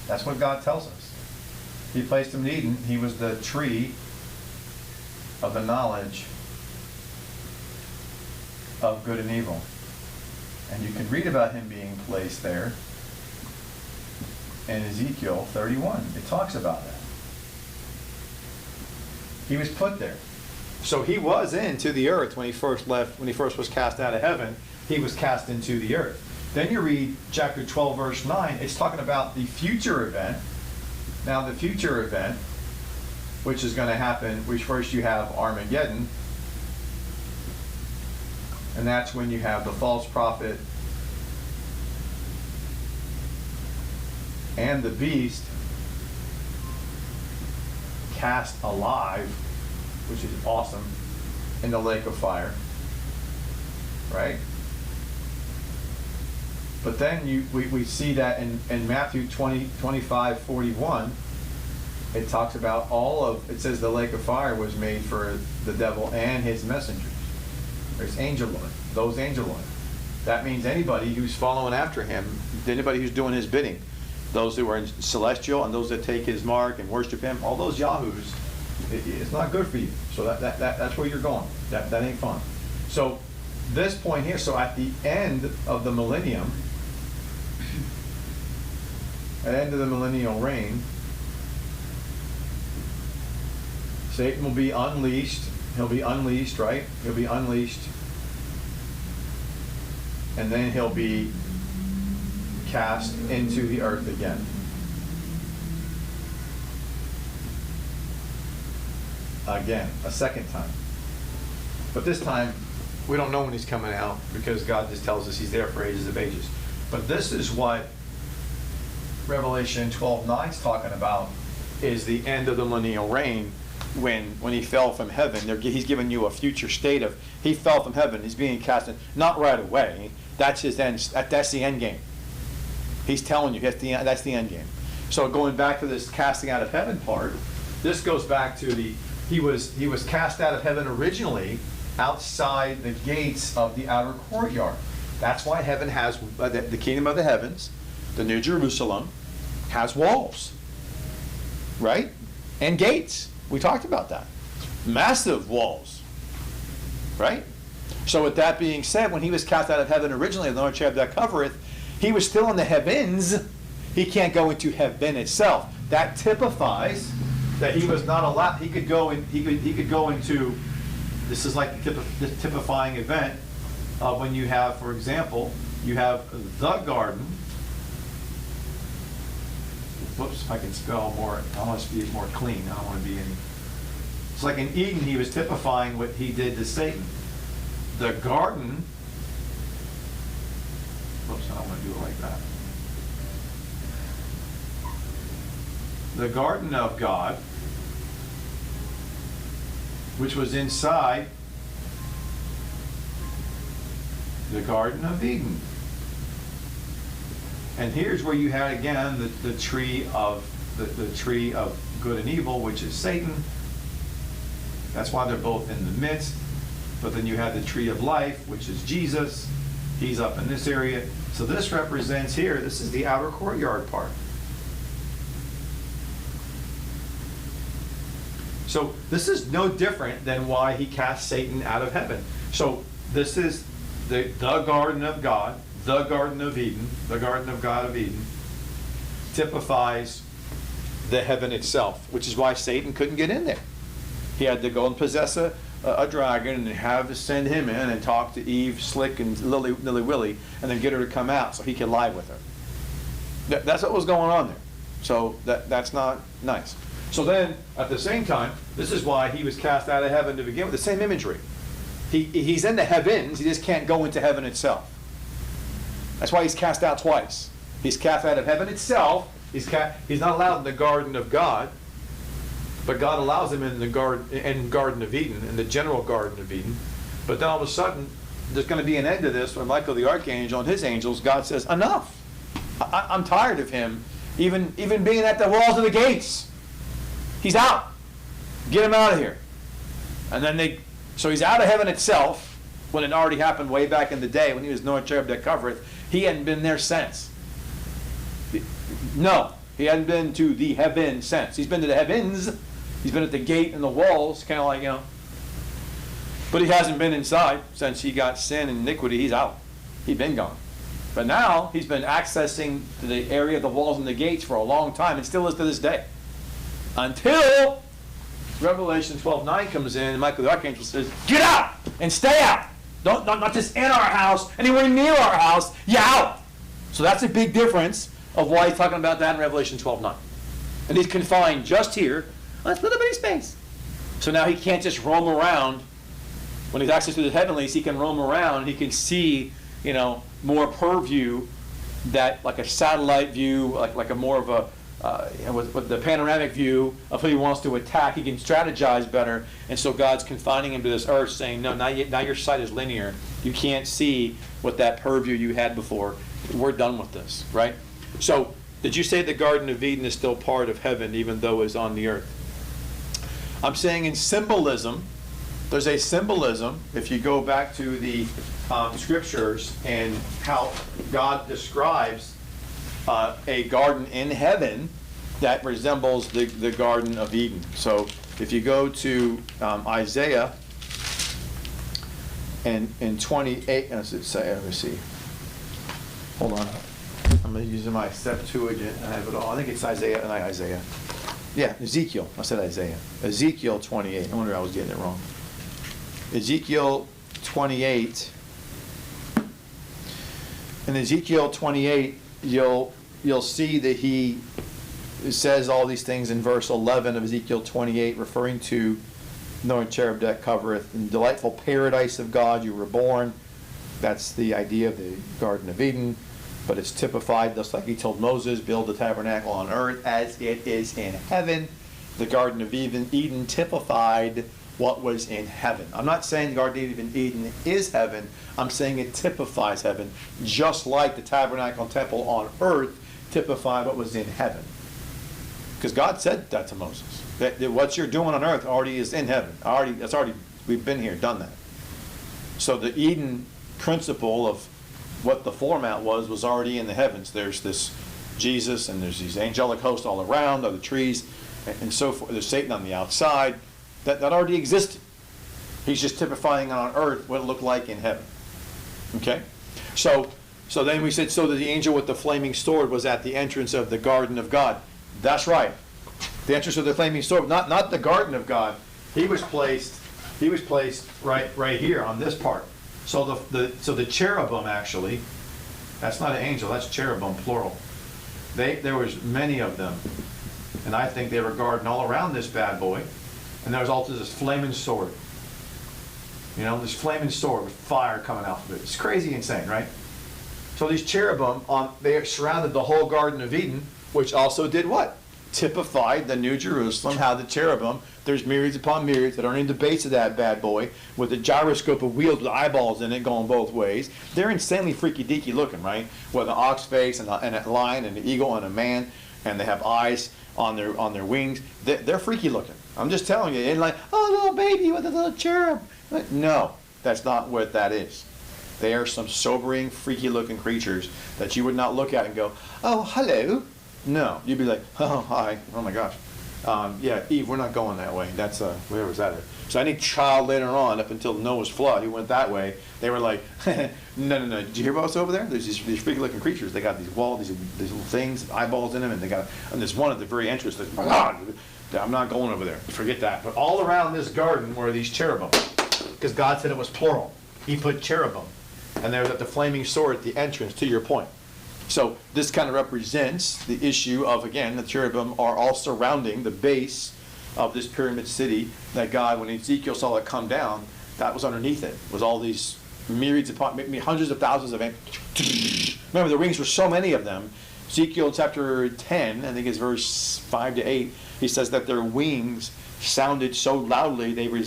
That's what God tells us. He placed him in Eden. He was the tree of the knowledge of good and evil. And you can read about him being placed there in Ezekiel 31. It talks about that. He was put there. So he was into the earth when he first was cast out of heaven. He was cast into the earth. Then you read chapter 12, verse 9. It's talking about the future event. Now the future event, which is going to happen, which first you have Armageddon. And that's when you have the false prophet and the beast cast alive, which is awesome, in the lake of fire. Right? But then we see that in Matthew 25:41, it talks about it says the lake of fire was made for the devil and his messengers. There's those angel. That means anybody who's following after him, anybody who's doing his bidding, those who are celestial and those that take his mark and worship him, all those yahoos, it's not good for you. So that's where you're going. That ain't fun. So this point here, so at the end of the millennium, at the end of the millennial reign, Satan will be unleashed. He'll be unleashed, right? He'll be unleashed. And then he'll be cast into the earth again. Again, a second time. But this time, we don't know when he's coming out because God just tells us he's there for ages of ages. But this is what Revelation 12:9 is talking about, is the end of the millennial reign. When he fell from heaven, he's giving you a future state of, he fell from heaven, he's being cast in, not right away. That's his end. That's the end game. He's telling you that's the end game. So going back to this casting out of heaven part, this goes back to he was cast out of heaven originally outside the gates of the outer courtyard. That's why heaven has the kingdom of the heavens, the New Jerusalem, has walls, right, and gates. We talked about that. Massive walls, right? So with that being said, when he was cast out of heaven originally, the Lord cherub that covereth, he was still in the heavens. He can't go into heaven itself. That typifies that he was not allowed. He could go into This is like the typifying event of when you have, for example, you have the garden. Whoops, if I can spell more, I want to be more clean. I don't want to be any. It's like in Eden, he was typifying what he did to Satan. The garden. Whoops, I don't want to do it like that. The garden of God, which was inside the Garden of Eden. And here's where you had again the tree of the tree of good and evil, which is Satan. That's why they're both in the midst. But then you have the tree of life, which is Jesus. He's up in this area. So this represents here, this is the outer courtyard part. So this is no different than why he cast Satan out of heaven. So this is the garden of God, the Garden of Eden, the Garden of God of Eden, typifies the heaven itself, which is why Satan couldn't get in there. He had to go and possess a dragon and send him in and talk to Eve, Slick, and Lily Willy, and then get her to come out so he could lie with her. That's what was going on there. So that's not nice. So then, at the same time, this is why he was cast out of heaven to begin with. The same imagery. He's in the heavens, he just can't go into heaven itself. That's why he's cast out twice. He's cast out of heaven itself. He's not allowed in the garden of God, but God allows him in the Garden of Eden, in the general Garden of Eden. But then all of a sudden, there's going to be an end to this when Michael the archangel and his angels, God says, enough. I'm tired of him even being at the walls of the gates. He's out. Get him out of here. And then so he's out of heaven itself, when it already happened way back in the day when he was no cherub that covereth. He hadn't been there since. No, he hadn't been to the heaven since. He's been to the heavens. He's been at the gate and the walls, kind of like, But he hasn't been inside since he got sin and iniquity. He's out. He's been gone. But now he's been accessing the area of the walls and the gates for a long time, and still is to this day. Until Revelation 12:9 comes in, and Michael the archangel says, "Get out and stay out. Don't not just in our house, anywhere near our house. You're out." So that's a big difference of why he's talking about that in Revelation 12:9. And he's confined just here, on this little bitty space. So now he can't just roam around. When he's access to the heavenlies, he can roam around and he can see, more purview, that like a satellite view, like a more of a with the panoramic view of who he wants to attack. He can strategize better, and so God's confining him to this earth, saying, no, now your sight is linear. You can't see what that purview you had before. We're done with this, right? So, did you say the Garden of Eden is still part of heaven, even though it's on the earth? I'm saying in symbolism, there's a symbolism, if you go back to the scriptures and how God describes a garden in heaven that resembles the Garden of Eden. So if you go to Isaiah and in 28, let me see. Hold on. I'm using my Septuagint. I have it all. I think it's Isaiah, not Isaiah. Yeah, Ezekiel. I said Isaiah. Ezekiel 28. I wonder if I was getting it wrong. Ezekiel 28. In Ezekiel 28, you'll see that he says all these things in verse 11 of Ezekiel 28, referring to no cherub that covereth. In delightful paradise of God you were born. That's the idea of the Garden of Eden. But it's typified, just like he told Moses, build the tabernacle on earth as it is in heaven. The Garden of Eden typified what was in heaven. I'm not saying the Garden of Eden is heaven. I'm saying it typifies heaven, just like the tabernacle and temple on earth typified what was in heaven. Because God said that to Moses. That what you're doing on earth already is in heaven. We've been here, done that. So the Eden principle of what the format was already in the heavens. There's this Jesus, and there's these angelic hosts all around, other trees, and so forth. There's Satan on the outside. That already existed. He's just typifying on earth what it looked like in heaven. Okay? So then we said, so that the angel with the flaming sword was at the entrance of the garden of God. That's right. The entrance of the flaming sword, not the garden of God. He was placed He was placed right here on this part. So the cherubim actually, that's not an angel, that's cherubim plural. There was many of them, and I think they were guarding all around this bad boy. And there was also this flaming sword. You know, this flaming sword with fire coming out of it. It's crazy insane, right? So these cherubim, they surrounded the whole Garden of Eden, which also did what? Typified the New Jerusalem, how the cherubim, there's myriads upon myriads that are in the base of that bad boy with a gyroscope of wheels with eyeballs in it going both ways. They're insanely freaky deaky looking, right? With an ox face and a lion and an eagle and a man, and they have eyes on their wings. They're freaky looking. I'm just telling you, and like, oh, little baby with a little cherub. No, that's not what that is. They are some sobering, freaky looking creatures that you would not look at and go, oh, hello. No, you'd be like, oh, hi, oh my gosh. Yeah, Eve, we're not going that way. That's, where was that? So any child later on, up until Noah's flood, who went that way, they were like, no. Did you hear about what's over there? There's these freaky looking creatures. They got these walls, these little things, eyeballs in them, and there's one at the very entrance that's, I'm not going over there. Forget that. But all around this garden were these cherubim, because God said it was plural. He put cherubim, and there's at the flaming sword at the entrance, to your point. So this kind of represents the issue of, again, the cherubim are all surrounding the base of this pyramid city that God, when Ezekiel saw it come down, that was underneath it. Was all these myriads upon, maybe hundreds of thousands of angels. Remember, the rings were so many of them. Ezekiel chapter 10, I think it's verse 5 to 8, he says that their wings sounded so loudly, they were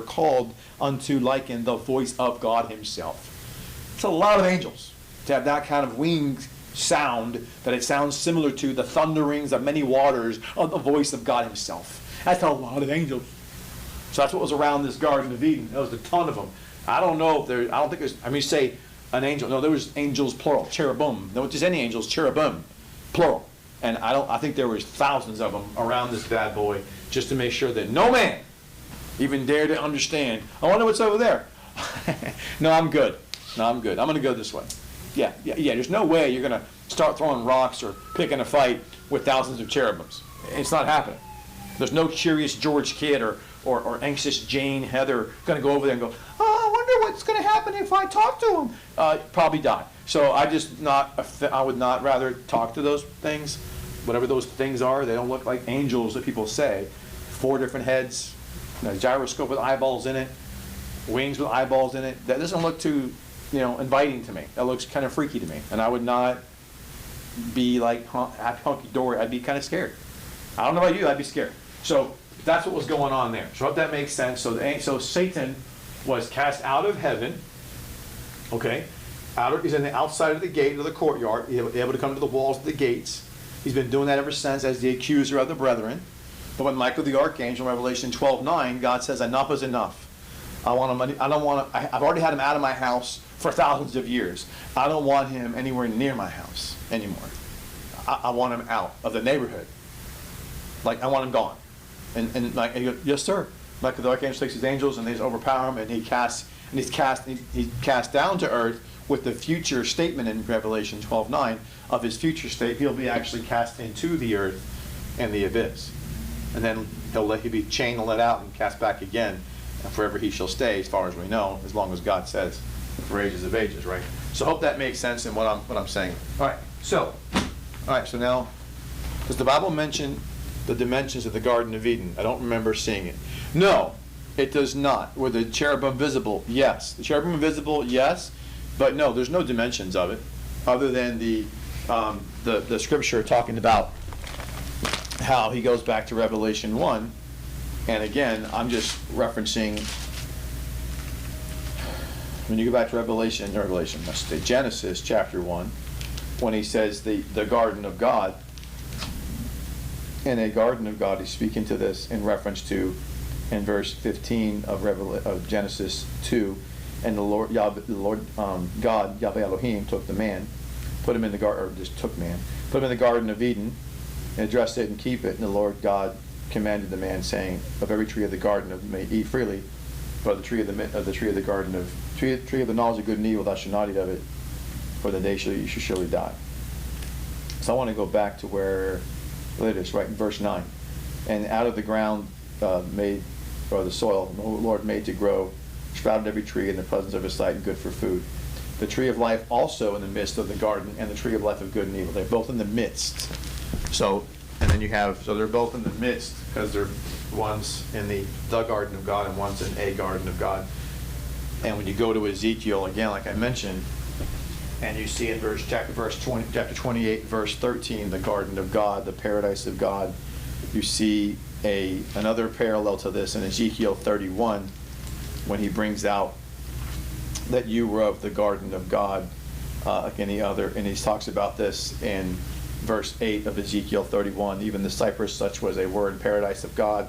called unto like in the voice of God himself. It's a lot of angels to have that kind of wing sound, that it sounds similar to the thunderings of many waters of the voice of God himself. That's a lot of angels. So that's what was around this Garden of Eden. There was a ton of them. I don't think there's, you say an angel. No, there was angels plural, cherubim. No, just any angels, cherubim, plural. And I think there was thousands of them around this bad boy, just to make sure that no man even dared to understand, I wonder what's over there. No, I'm good. I'm going to go this way. Yeah. There's no way you're going to start throwing rocks or picking a fight with thousands of cherubims. It's not happening. There's no curious George kid or anxious Jane Heather going to go over there and go, oh, I wonder what's going to happen if I talk to him. Probably die. So I would not rather talk to those things, whatever those things are. They don't look like angels that people say. 4 different heads, a gyroscope with eyeballs in it, wings with eyeballs in it. That doesn't look too, inviting to me. That looks kind of freaky to me. And I would not be like hunky-dory. I'd be kind of scared. I don't know about you, I'd be scared. So that's what was going on there. So I hope that makes sense. So Satan was cast out of heaven, okay? He's in the outside of the gate of the courtyard, able to come to the walls of the gates. He's been doing that ever since as the accuser of the brethren. But when Michael the archangel, Revelation 12:9, God says, enough is enough. I've already had him out of my house for thousands of years. I don't want him anywhere near my house anymore. I want him out of the neighborhood. Like, I want him gone. And he goes, yes, sir. Michael the archangel takes his angels and they overpower him, and he's cast down to earth with the future statement in Revelation 12:9 of his future state. He'll be actually cast into the earth and the abyss. And then he'll be chained and let out and cast back again. And forever he shall stay, as far as we know, as long as God says, for ages of ages, right? So I hope that makes sense in what I'm saying. All right, so now, does the Bible mention the dimensions of the Garden of Eden? I don't remember seeing it. No, it does not. Were the cherubim visible? Yes. The cherubim visible? Yes. But no, there's no dimensions of it, other than the scripture talking about how he goes back to Revelation 1. And again, I'm just referencing, when you go back to Genesis chapter 1, when he says the garden of God. In a garden of God, he's speaking to this in reference to, in verse 15 of Genesis 2, and the Lord God, Yahweh Elohim, took the man, put him in the garden, or just took man, put him in the Garden of Eden, and addressed it and keep it. And the Lord God commanded the man, saying, of every tree of the garden you may eat freely, but the tree of the garden of tree of the knowledge of good and evil thou shalt not eat of it, for the day you shall surely die. So I want to go back to where it is, right in verse 9. And out of the ground made or the soil, the Lord made to grow, sprouted every tree in the presence of his sight and good for food. The tree of life also in the midst of the garden, and the tree of life of good and evil. They're both in the midst. So, and then you have, so they're both in the midst, because they're, one's in the garden of God and one's in a garden of God. And when you go to Ezekiel, again, like I mentioned, and you see in chapter 28, verse 13, the garden of God, the paradise of God, you see another parallel to this in Ezekiel 31, when he brings out that you were of the garden of God, like any other, and he talks about this in verse 8 of Ezekiel 31. Even the cypress, such was a word in paradise of God,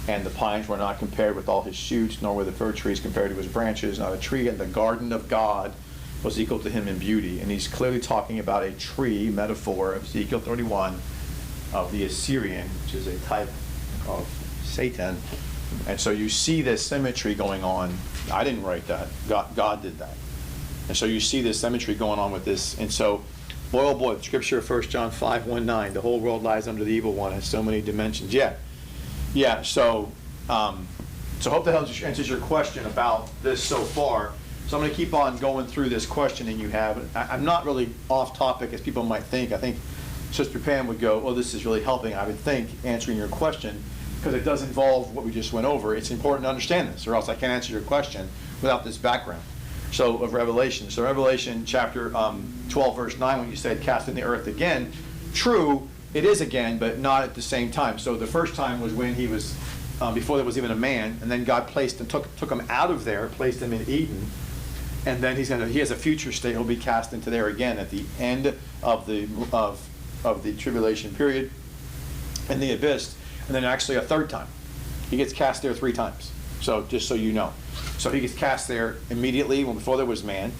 and the pines were not compared with all his shoots, nor were the fir trees compared to his branches. Not a tree in the garden of God was equal to him in beauty. And he's clearly talking about a tree metaphor of Ezekiel 31 of the Assyrian, which is a type of Satan. And so you see this symmetry going on. I didn't write that. God did that. And so you see this symmetry going on with this. And so, boy, oh boy, the scripture of 1 John 5:1-9, the whole world lies under the evil one, has so many dimensions. Yeah, so hope that answers your question about this so far. So I'm going to keep on going through this questioning you have. I'm not really off topic as people might think. I think Sister Pam would go, oh, this is really helping, I would think, answering your question, because it does involve what we just went over. It's important to understand this, or else I can't answer your question without this background. So of Revelation. So Revelation chapter 12, verse 9, when you said cast in the earth again, true, it is again, but not at the same time. So the first time was when he was, before there was even a man, and then God placed him, took him out of there, placed him in Eden, and then he has a future state. He'll be cast into there again at the end of the tribulation period, in the abyss, and then actually a third time. He gets cast there 3 times. So just so you know. So he gets cast there immediately before there was man,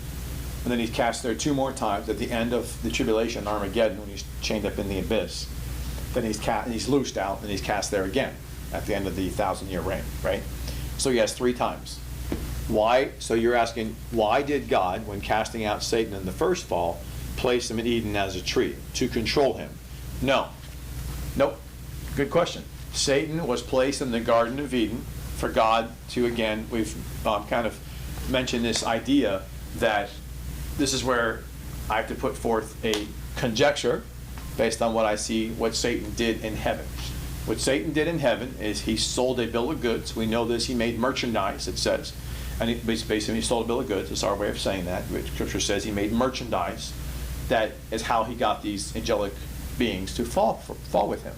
and then he's cast there 2 more times at the end of the tribulation, Armageddon, when he's chained up in the abyss. Then he's loosed out, and he's cast there again at the end of the 1,000-year reign, right? So he has 3 times. Why? So you're asking, why did God, when casting out Satan in the first fall, place him in Eden as a tree? To control him? No. Nope. Good question. Satan was placed in the Garden of Eden for God to, again, we've kind of mentioned this idea that this is where I have to put forth a conjecture based on what I see, what Satan did in heaven. What Satan did in heaven is he sold a bill of goods. We know this. He made merchandise, it says. And basically he sold a bill of goods. It's our way of saying that. Scripture says he made merchandise. That is how he got these angelic beings to fall with him.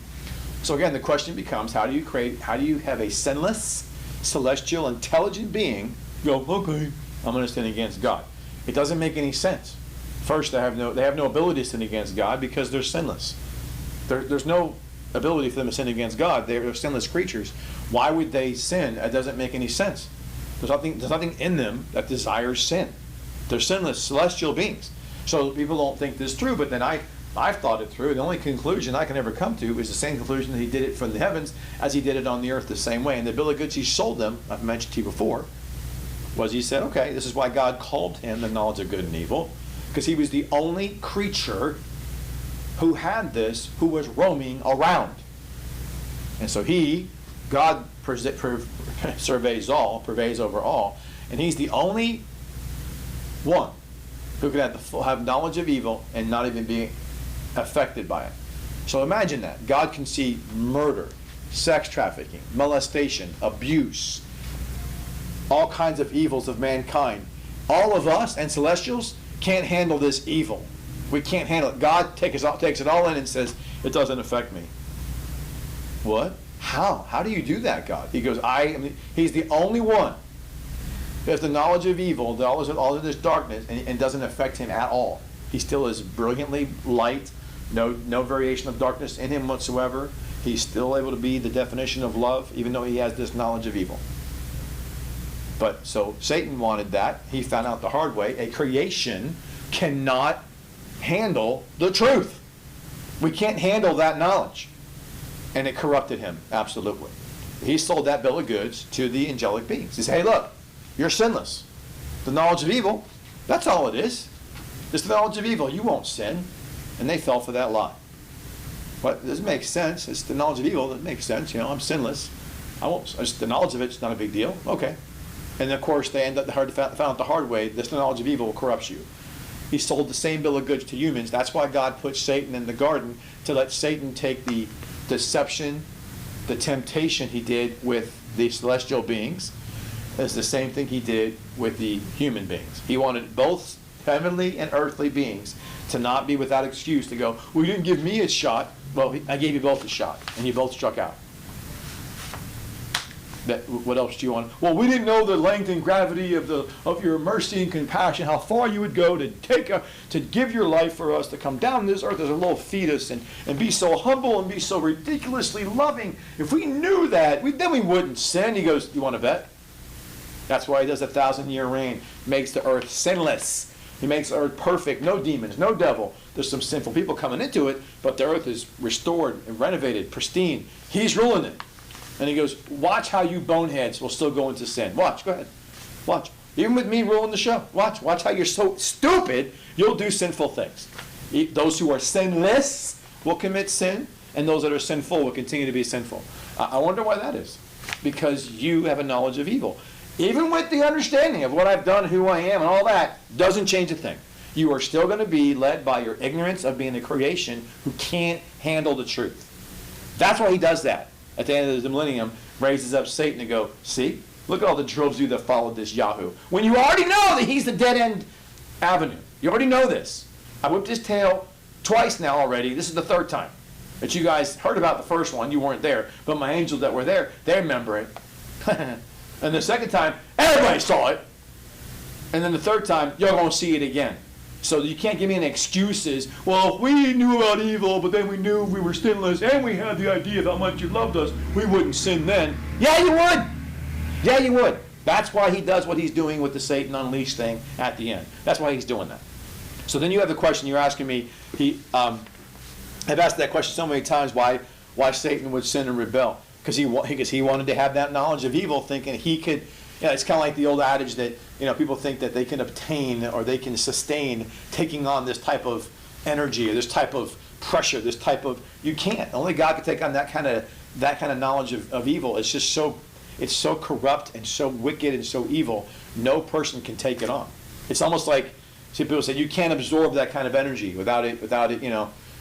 So again, the question becomes, how do you have a sinless, celestial, intelligent being go, okay, I'm going to sin against God? It doesn't make any sense. First, they have no ability to sin against God because they're sinless. There's no ability for them to sin against God. They're sinless creatures. Why would they sin? It doesn't make any sense. There's nothing in them that desires sin. They're sinless, celestial beings. So people don't think this through, but then I've thought it through. The only conclusion I can ever come to is the same conclusion that he did it from the heavens as he did it on the earth the same way. And the bill of goods he sold them, I've mentioned to you before, was he said, okay, this is why God called him the knowledge of good and evil, because he was the only creature who had this, who was roaming around. And so God surveys all, pervades over all, and he's the only one who can have knowledge of evil and not even be affected by it. So imagine that. God can see murder, sex trafficking, molestation, abuse, all kinds of evils of mankind. All of us and celestials can't handle this evil. We can't handle it. God takes it all in and says, it doesn't affect me. What? How? How do you do that, God? He goes, he's the only one who has the knowledge of evil, all of this darkness, and doesn't affect him at all. He still is brilliantly light, no variation of darkness in him whatsoever. He's still able to be the definition of love, even though he has this knowledge of evil. But so Satan wanted that. He found out the hard way. A creation cannot handle the truth. We can't handle that knowledge. And it corrupted him, absolutely. He sold that bill of goods to the angelic beings. He said, hey, look, you're sinless. The knowledge of evil, that's all it is. It's the knowledge of evil. You won't sin. And they fell for that lie. But it doesn't make sense. It's the knowledge of evil that makes sense. I'm sinless. The knowledge of it's not a big deal. Okay. And of course, they end up found out the hard way. This knowledge of evil corrupts you. He sold the same bill of goods to humans. That's why God put Satan in the garden, to let Satan take the deception, the temptation he did with the celestial beings. It's the same thing he did with the human beings. He wanted both heavenly and earthly beings to not be without excuse to go, well, you didn't give me a shot. Well, I gave you both a shot, and you both struck out. What else do you want? Well, we didn't know the length and gravity of your mercy and compassion, how far you would go to give your life for us, to come down to this earth as a little fetus and be so humble and be so ridiculously loving. If we knew that, then we wouldn't sin. He goes, you want to bet? That's why he does 1,000-year reign, makes the earth sinless. He makes the earth perfect, no demons, no devil. There's some sinful people coming into it, but the earth is restored and renovated, pristine. He's ruling it. And he goes, watch how you boneheads will still go into sin. Watch, go ahead. Watch. Even with me ruling the show. Watch how you're so stupid, you'll do sinful things. Those who are sinless will commit sin, and those that are sinful will continue to be sinful. I wonder why that is. Because you have a knowledge of evil. Even with the understanding of what I've done, who I am, and all that, doesn't change a thing. You are still going to be led by your ignorance of being a creation who can't handle the truth. That's why he does that. At the end of the millennium, raises up Satan to go, see? Look at all the droves of you that followed this Yahoo. When you already know that he's the dead-end avenue. You already know this. I whipped his tail twice now already. This is the third time. But you guys heard about the first one. You weren't there. But my angels that were there, they remember it. And the second time, everybody saw it. And then the third time, you're going to see it again. So you can't give me any excuses. Well, if we knew about evil, but then we knew we were sinless, and we had the idea of how much you loved us, we wouldn't sin then. Yeah, you would. Yeah, you would. That's why he does what he's doing with the Satan Unleashed thing at the end. That's why he's doing that. So then you have the question you're asking me. I've asked that question so many times, why Satan would sin and rebel. Because he wanted to have that knowledge of evil, thinking he could. It's kind of like the old adage that people think that they can obtain or they can sustain taking on this type of energy or this type of pressure, this type of. You can't. Only God can take on that kind of knowledge of evil. It's just it's so corrupt and so wicked and so evil. No person can take it on. It's almost like, see, people say you can't absorb that kind of energy without it.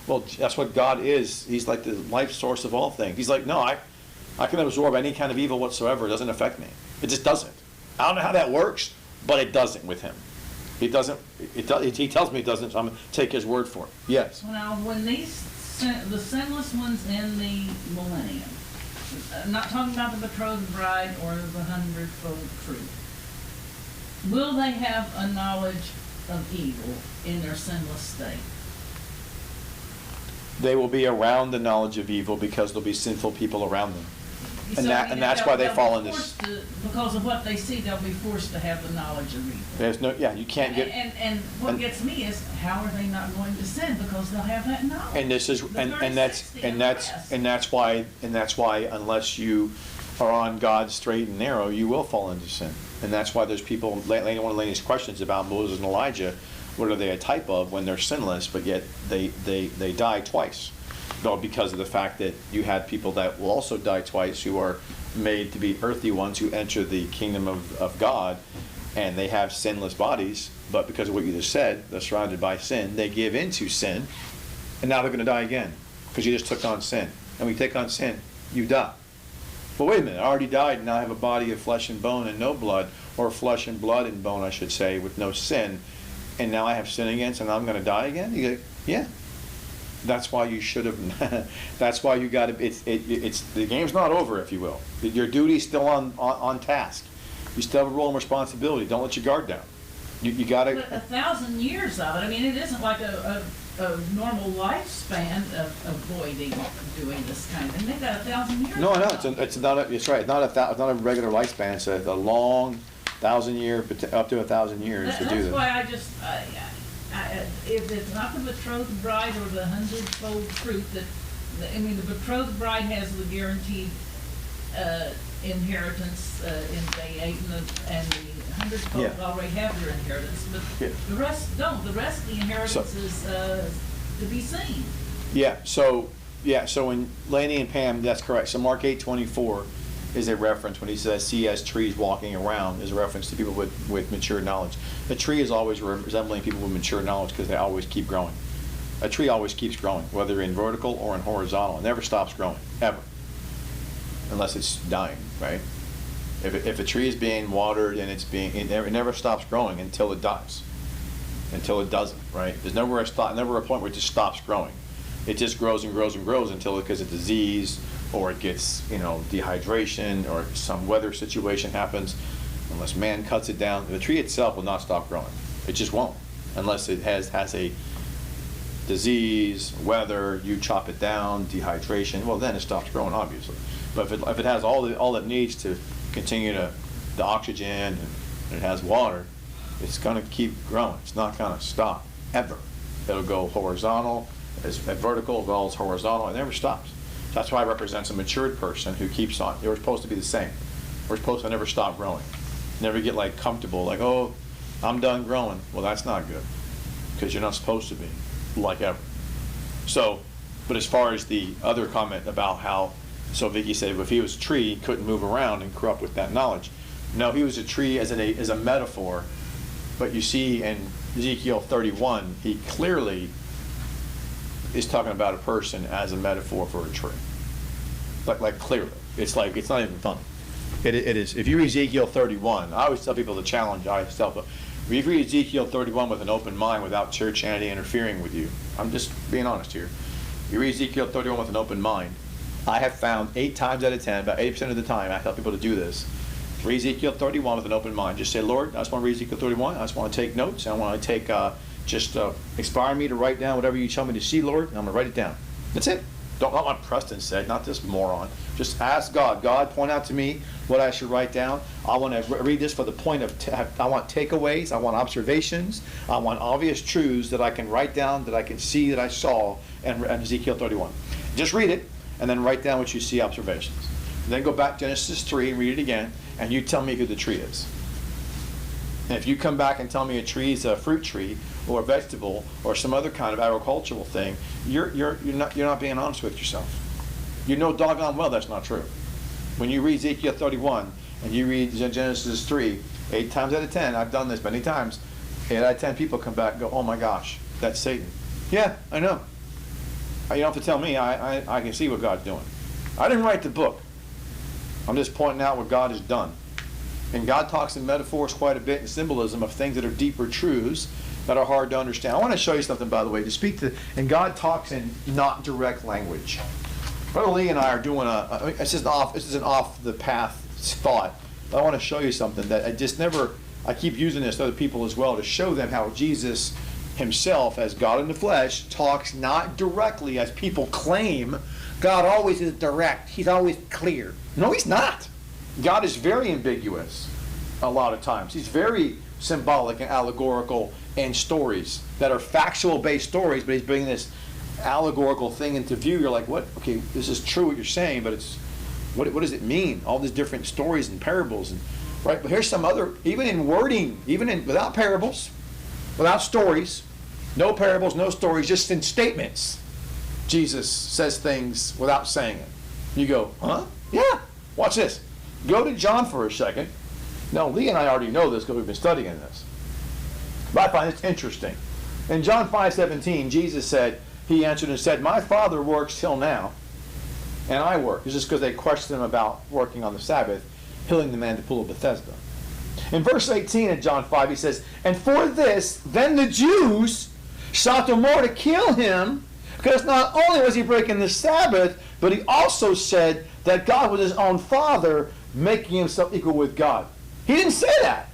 Well, that's what God is. He's like the life source of all things. He's like, no, I can absorb any kind of evil whatsoever. It doesn't affect me. It just doesn't. I don't know how that works, but it doesn't with him. He doesn't. He tells me it doesn't, so I'm going to take his word for it. Yes? Now, when the sinless ones in the millennium, I'm not talking about the betrothed bride or the 100-fold truth, will they have a knowledge of evil in their sinless state? They will be around the knowledge of evil because there'll be sinful people around them. And that's why they fall in this. Because of what they see, they'll be forced to have the knowledge of evil. You can't get. And what gets me is, how are they not going to sin? Because they'll have that knowledge. And this is, and that's why unless you are on God's straight and narrow, you will fall into sin. And that's why there's people. One of Laney's questions about Moses and Elijah, what are they a type of when they're sinless, but yet they die twice. No, because of the fact that you had people that will also die twice who are made to be earthly ones who enter the kingdom of God, and they have sinless bodies, but because of what you just said, they're surrounded by sin, they give into sin, and now they're going to die again because you just took on sin. And when you take on sin, you die. But wait a minute, I already died, and now I have a body of flesh and bone and no blood, or flesh and blood and bone, I should say, with no sin, and now I have sin again, so now I'm going to die again? You go, yeah. That's why you should have. That's why you got to. It's the game's not over, if you will. Your duty's still on task. You still have a role and responsibility. Don't let your guard down. You got to. But 1,000 years of it. I mean, it isn't like a normal lifespan of avoiding doing this kind of thing. They've got 1,000 years. No, it's not. It's right. It's not a regular lifespan. It's a long 1,000 year, up to 1,000 years to do this. That's why if it's not the betrothed bride or the 100-fold truth, the betrothed bride has the guaranteed inheritance in day 8, and the 100-fold already have their inheritance, but the rest don't. The rest of the inheritance is to be seen. So in Laney and Pam, that's correct. So Mark 8:24 is a reference, when he says see as trees walking around, is a reference to people with mature knowledge. A tree is always resembling people with mature knowledge because they always keep growing. A tree always keeps growing, whether in vertical or in horizontal. It never stops growing, ever. Unless it's dying, right? If a tree is being watered and it never stops growing until it dies. Until it doesn't, right? There's never a point where it just stops growing. It just grows and grows and grows until because of disease, or it gets, dehydration, or some weather situation happens. Unless man cuts it down, the tree itself will not stop growing. It just won't, unless it has a disease, weather, you chop it down, dehydration. Well, then it stops growing, obviously. But if it has all it needs to continue the oxygen, and it has water, it's going to keep growing. It's not going to stop ever. It'll go horizontal, as vertical, goes horizontal. It never stops. That's why it represents a matured person who keeps on. We're supposed to be the same. We're supposed to never stop growing. Never get comfortable, oh, I'm done growing. Well, that's not good, because you're not supposed to be ever. So, but as far as the other comment about how, so Vicky said, if he was a tree, he couldn't move around and grew up with that knowledge. No, he was a tree as a metaphor. But you see in Ezekiel 31, he clearly is talking about a person as a metaphor for a tree. Like clearly. It's not even funny. It is. If you read Ezekiel 31, I always tell people the challenge I tell them. If you read Ezekiel 31 with an open mind without churchianity interfering with you, I'm just being honest here. You read Ezekiel 31 with an open mind, I have found 8 times out of 10, about 80% of the time, I tell people to do this. Read Ezekiel 31 with an open mind. Just say, Lord, I just want to read Ezekiel 31. I just want to take notes. I want to take, inspire me to write down whatever you tell me to see, Lord, and I'm going to write it down. That's it. Not what Preston said, not this moron. Just ask God. God, point out to me what I should write down. I want to read this for the point of, I want takeaways. I want observations. I want obvious truths that I can write down, that I can see, that I saw in Ezekiel 31. Just read it, and then write down what you see, observations. And then go back to Genesis 3 and read it again, and you tell me who the tree is. And if you come back and tell me a tree is a fruit tree or a vegetable or some other kind of agricultural thing, you're not being honest with yourself. You know doggone well that's not true. When you read Ezekiel 31 and you read Genesis 3, 8 times out of 10, I've done this many times, 8 out of 10 people come back and go, oh my gosh, that's Satan. Yeah, I know. You don't have to tell me. I can see what God's doing. I didn't write the book. I'm just pointing out what God has done. And God talks in metaphors quite a bit and symbolism of things that are deeper truths that are hard to understand. I want to show you something, by the way, and God talks in not direct language. Brother Lee and I are doing this is an off the path thought, but I want to show you something that I keep using this to other people as well to show them how Jesus himself, as God in the flesh, talks not directly as people claim. God always is direct. He's always clear. No, he's not. God is very ambiguous a lot of times. He's very symbolic and allegorical in stories that are factual-based stories, but he's bringing this allegorical thing into view. You're like, what? Okay, this is true what you're saying, but it's what does it mean? All these different stories and parables, and right? But here's some other, even in wording, without parables, without stories, no parables, no stories, just in statements. Jesus says things without saying it. You go, huh? Yeah. Watch this. Go to John for a second. Now, Lee and I already know this because we've been studying this. But I find it interesting. In John 5:17, Jesus said, he answered and said, my Father works till now, and I work. This is because they questioned him about working on the Sabbath, healing the man at the pool of Bethesda. In verse 18 of John 5, he says, and for this, then the Jews sought the more to kill him, because not only was he breaking the Sabbath, but he also said that God was his own Father, making himself equal with God. He didn't say that.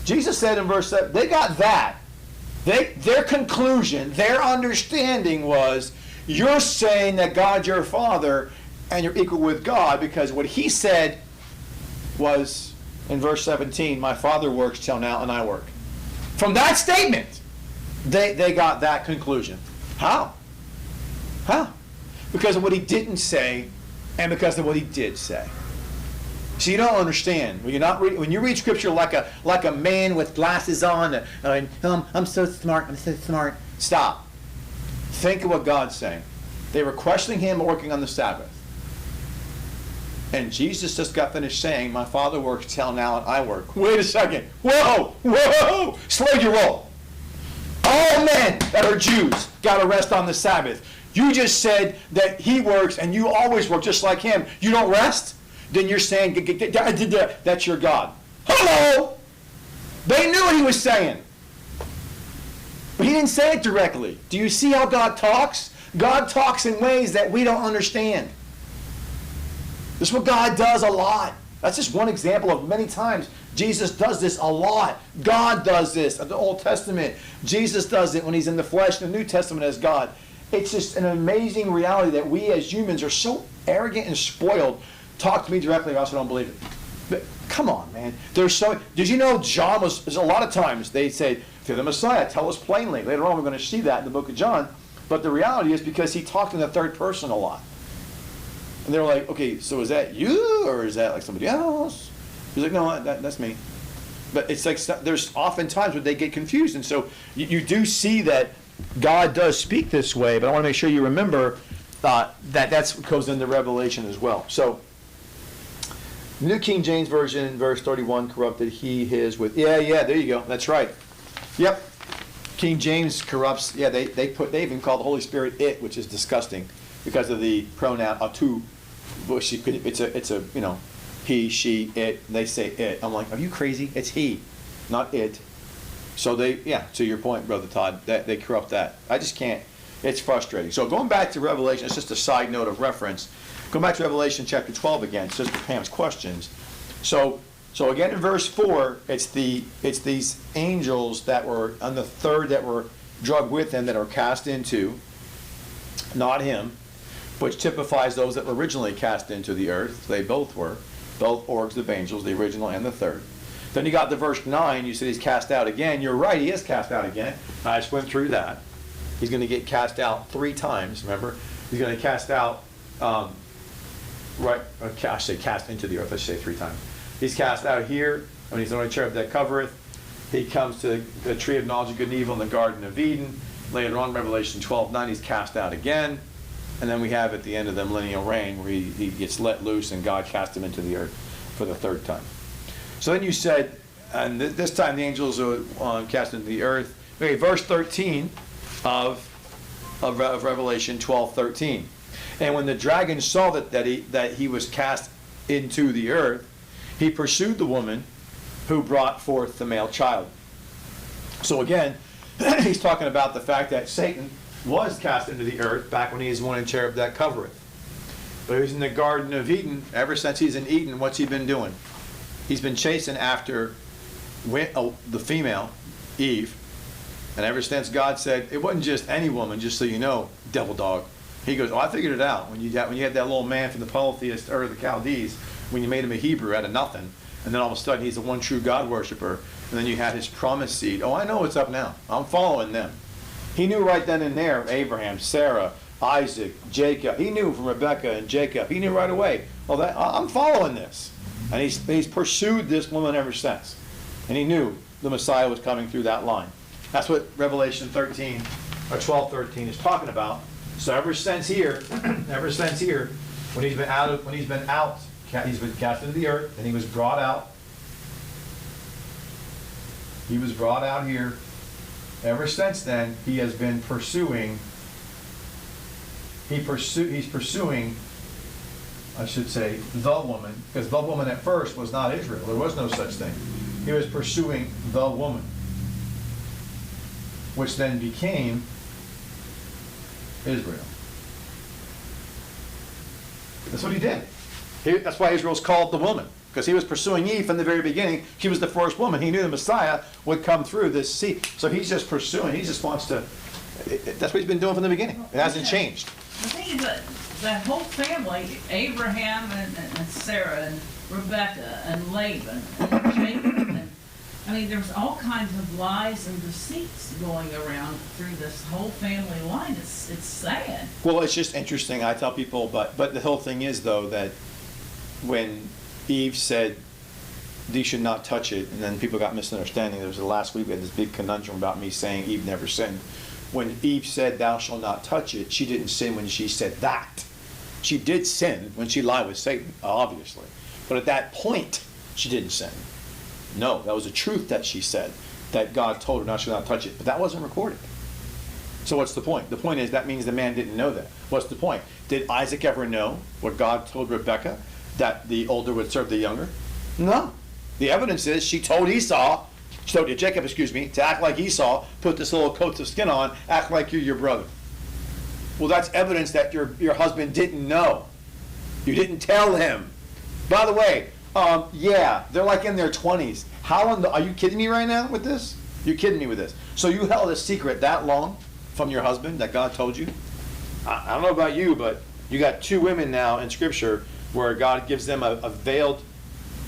Jesus said in verse 7, they got that. Their conclusion, their understanding was, you're saying that God's your Father and you're equal with God, because what he said was, in verse 17, my Father works till now and I work. From that statement, they got that conclusion. How? Because of what he didn't say and because of what he did say. So you don't understand. When you read Scripture like a man with glasses on, I'm so smart. Stop. Think of what God's saying. They were questioning him working on the Sabbath. And Jesus just got finished saying, my Father works till now and I work. Wait a second. Whoa, whoa, slow your roll. All men that are Jews got to rest on the Sabbath. You just said that he works and you always work just like him. You don't rest? Then you're saying that's your God. Hello! They knew what he was saying. But he didn't say it directly. Do you see how God talks? God talks in ways that we don't understand. This is what God does a lot. That's just one example of many times. Jesus does this a lot. God does this in the Old Testament. Jesus does it when he's in the flesh in the New Testament as God. It's just an amazing reality that we as humans are so arrogant and spoiled. Talk to me directly or else I don't believe it. But come on, man. Did you know John there's a lot of times they say, if you're the Messiah, tell us plainly. Later on we're going to see that in the book of John. But the reality is because he talked in the third person a lot. And they're like, okay, so is that you or is that like somebody else? He's like, no, that's me. But it's like there's often times where they get confused. And so you do see that God does speak this way, but I want to make sure you remember that that's what goes into Revelation as well. So New King James Version, verse 31, corrupted he, his with, yeah, there you go. That's right. Yep. King James corrupts, yeah, they even call the Holy Spirit it, which is disgusting because of the pronoun atu, which it's a he, she, it. They say it. I'm like, are you crazy? It's he, not it. So to your point, Brother Todd, that they corrupt that. I just can't. It's frustrating. So going back to Revelation, it's just a side note of reference. Going back to Revelation chapter 12 again, it's just for Pam's questions. So again in verse 4, it's these angels that were on the third that were drugged with him that are cast into, not him, which typifies those that were originally cast into the earth. They both were. Both orgs of angels, the original and the third. Then you got the verse 9, you said he's cast out again. You're right, he is cast out again. I just went through that. He's going to get cast out 3 times, remember? He's going to cast out, I say cast into the earth, I should say 3 times. He's cast out here, when he's the only cherub that covereth. He comes to the tree of knowledge of good and evil in the Garden of Eden. Later on, Revelation 12:9, he's cast out again. And then we have at the end of the millennial reign where he gets let loose and God cast him into the earth for the 3rd time. So then you said, and this time the angels are cast into the earth. Okay, verse 13 of Revelation 12:13. And when the dragon saw that he was cast into the earth, he pursued the woman who brought forth the male child. So again, he's talking about the fact that Satan was cast into the earth back when he is one cherub that covereth. But he was in the Garden of Eden. Ever since he's in Eden, what's he been doing? He's been chasing after the female, Eve. And ever since God said, it wasn't just any woman, just so you know, devil dog. He goes, I figured it out. When you had that little man from the polytheist Ur of the Chaldees, when you made him a Hebrew out of nothing, and then all of a sudden he's the one true God worshiper, and then you had his promised seed. Oh, I know what's up now. I'm following them. He knew right then and there, Abraham, Sarah, Isaac, Jacob. He knew from Rebekah and Jacob. He knew right away, I'm following this. And he's pursued this woman ever since. And he knew the Messiah was coming through that line. That's what Revelation 13, or 12:13 is talking about. So ever since here, when he's been cast into the earth, and he was brought out. He was brought out here. Ever since then, he has been pursuing. He's pursuing, I should say, the woman, because the woman at first was not Israel. There was no such thing. He was pursuing the woman, which then became Israel. That's what he did. That's why Israel's called the woman, because he was pursuing Eve from the very beginning. She was the first woman. He knew the Messiah would come through this seed. So he's just pursuing. He just wants to. That's what he's been doing from the beginning. It hasn't changed. The thing is that whole family, Abraham and Sarah and Rebekah and Laban and Jacob, and there's all kinds of lies and deceits going around through this whole family line. It's sad. Well, it's just interesting. I tell people, but the whole thing is though that when Eve said, "Thee should not touch it," and then people got misunderstanding. There was last week we had this big conundrum about me saying Eve never sinned. When Eve said, "Thou shalt not touch it," she didn't sin when she said that. She did sin when she lied with Satan, obviously. But at that point, she didn't sin. No, that was a truth that she said, that God told her not to touch it. But that wasn't recorded. So what's the point? The point is that means the man didn't know that. What's the point? Did Isaac ever know what God told Rebekah, that the older would serve the younger? No. The evidence is she told Jacob, to act like Esau, put this little coat of skin on, act like you're your brother. Well, that's evidence that your husband didn't know. You didn't tell him. By the way, they're like in their 20s. Are you kidding me right now with this? You're kidding me with this. So you held a secret that long from your husband that God told you? I don't know about you, but you got 2 women now in Scripture where God gives them a veiled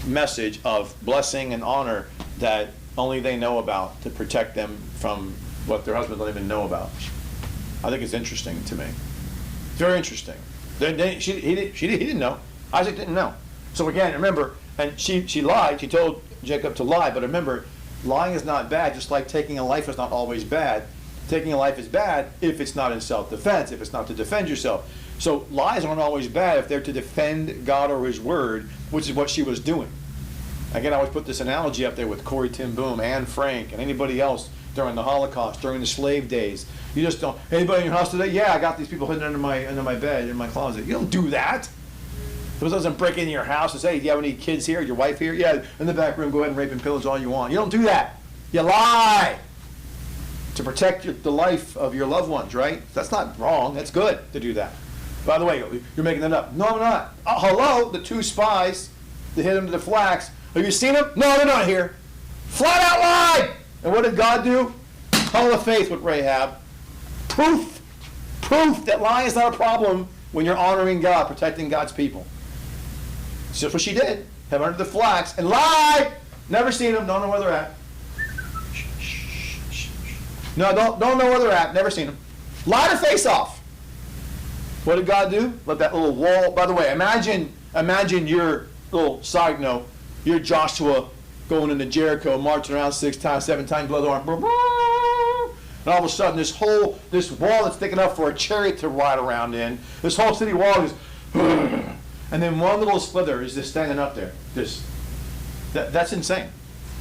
message of blessing and honor that only they know about to protect them from what their husband don't even know about. I think it's interesting to me. Very interesting. He didn't know. Isaac didn't know. So again, remember, and she lied. She told Jacob to lie. But remember, lying is not bad, just like taking a life is not always bad. Taking a life is bad if it's not in self-defense, if it's not to defend yourself. So lies aren't always bad if they're to defend God or His Word, which is what she was doing. Again, I always put this analogy up there with Corrie ten Boom, Anne Frank, and anybody else during the Holocaust, during the slave days. You just don't, anybody in your house today? Yeah, I got these people hidden under my bed, in my closet. You don't do that. It doesn't break into your house and say, do you have any kids here? Your wife here? Yeah, in the back room, go ahead and rape and pillage all you want. You don't do that. You lie to protect the life of your loved ones, right? That's not wrong. That's good to do that. By the way, you're making that up. No, I'm not. Hello, the 2 spies that hid under the flax. Have you seen them? No, they're not here. Flat out lied. And what did God do? Hall of faith with Rahab. Proof that lying is not a problem when you're honoring God, protecting God's people. So that's what she did. Have under the flax and lied. Never seen them. Don't know where they're at. No, don't know where they're at. Never seen them. Lied her face off. What did God do? Let that little wall. By the way, imagine your little side note. You're Joshua going into Jericho, marching around 6 times, 7 times, blow the arm. And all of a sudden, this wall that's thick enough for a chariot to ride around in, this whole city wall is, and then one little slither is just standing up there. That's insane.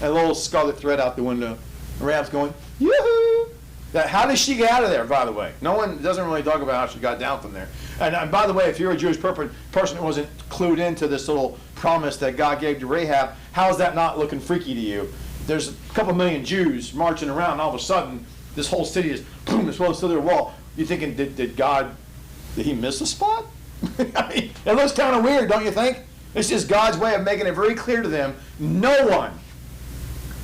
And a little scarlet thread out the window. And Rahab's going, yoo-hoo! How did she get out of there, by the way? No one doesn't really talk about how she got down from there. And by the way, if you're a Jewish person that wasn't clued into this little promise that God gave to Rahab, how is that not looking freaky to you? There's a couple million Jews marching around, and all of a sudden, this whole city is, boom, this whole city wall. You're thinking, did he miss a spot? I mean, it looks kind of weird, don't you think? It's just God's way of making it very clear to them, no one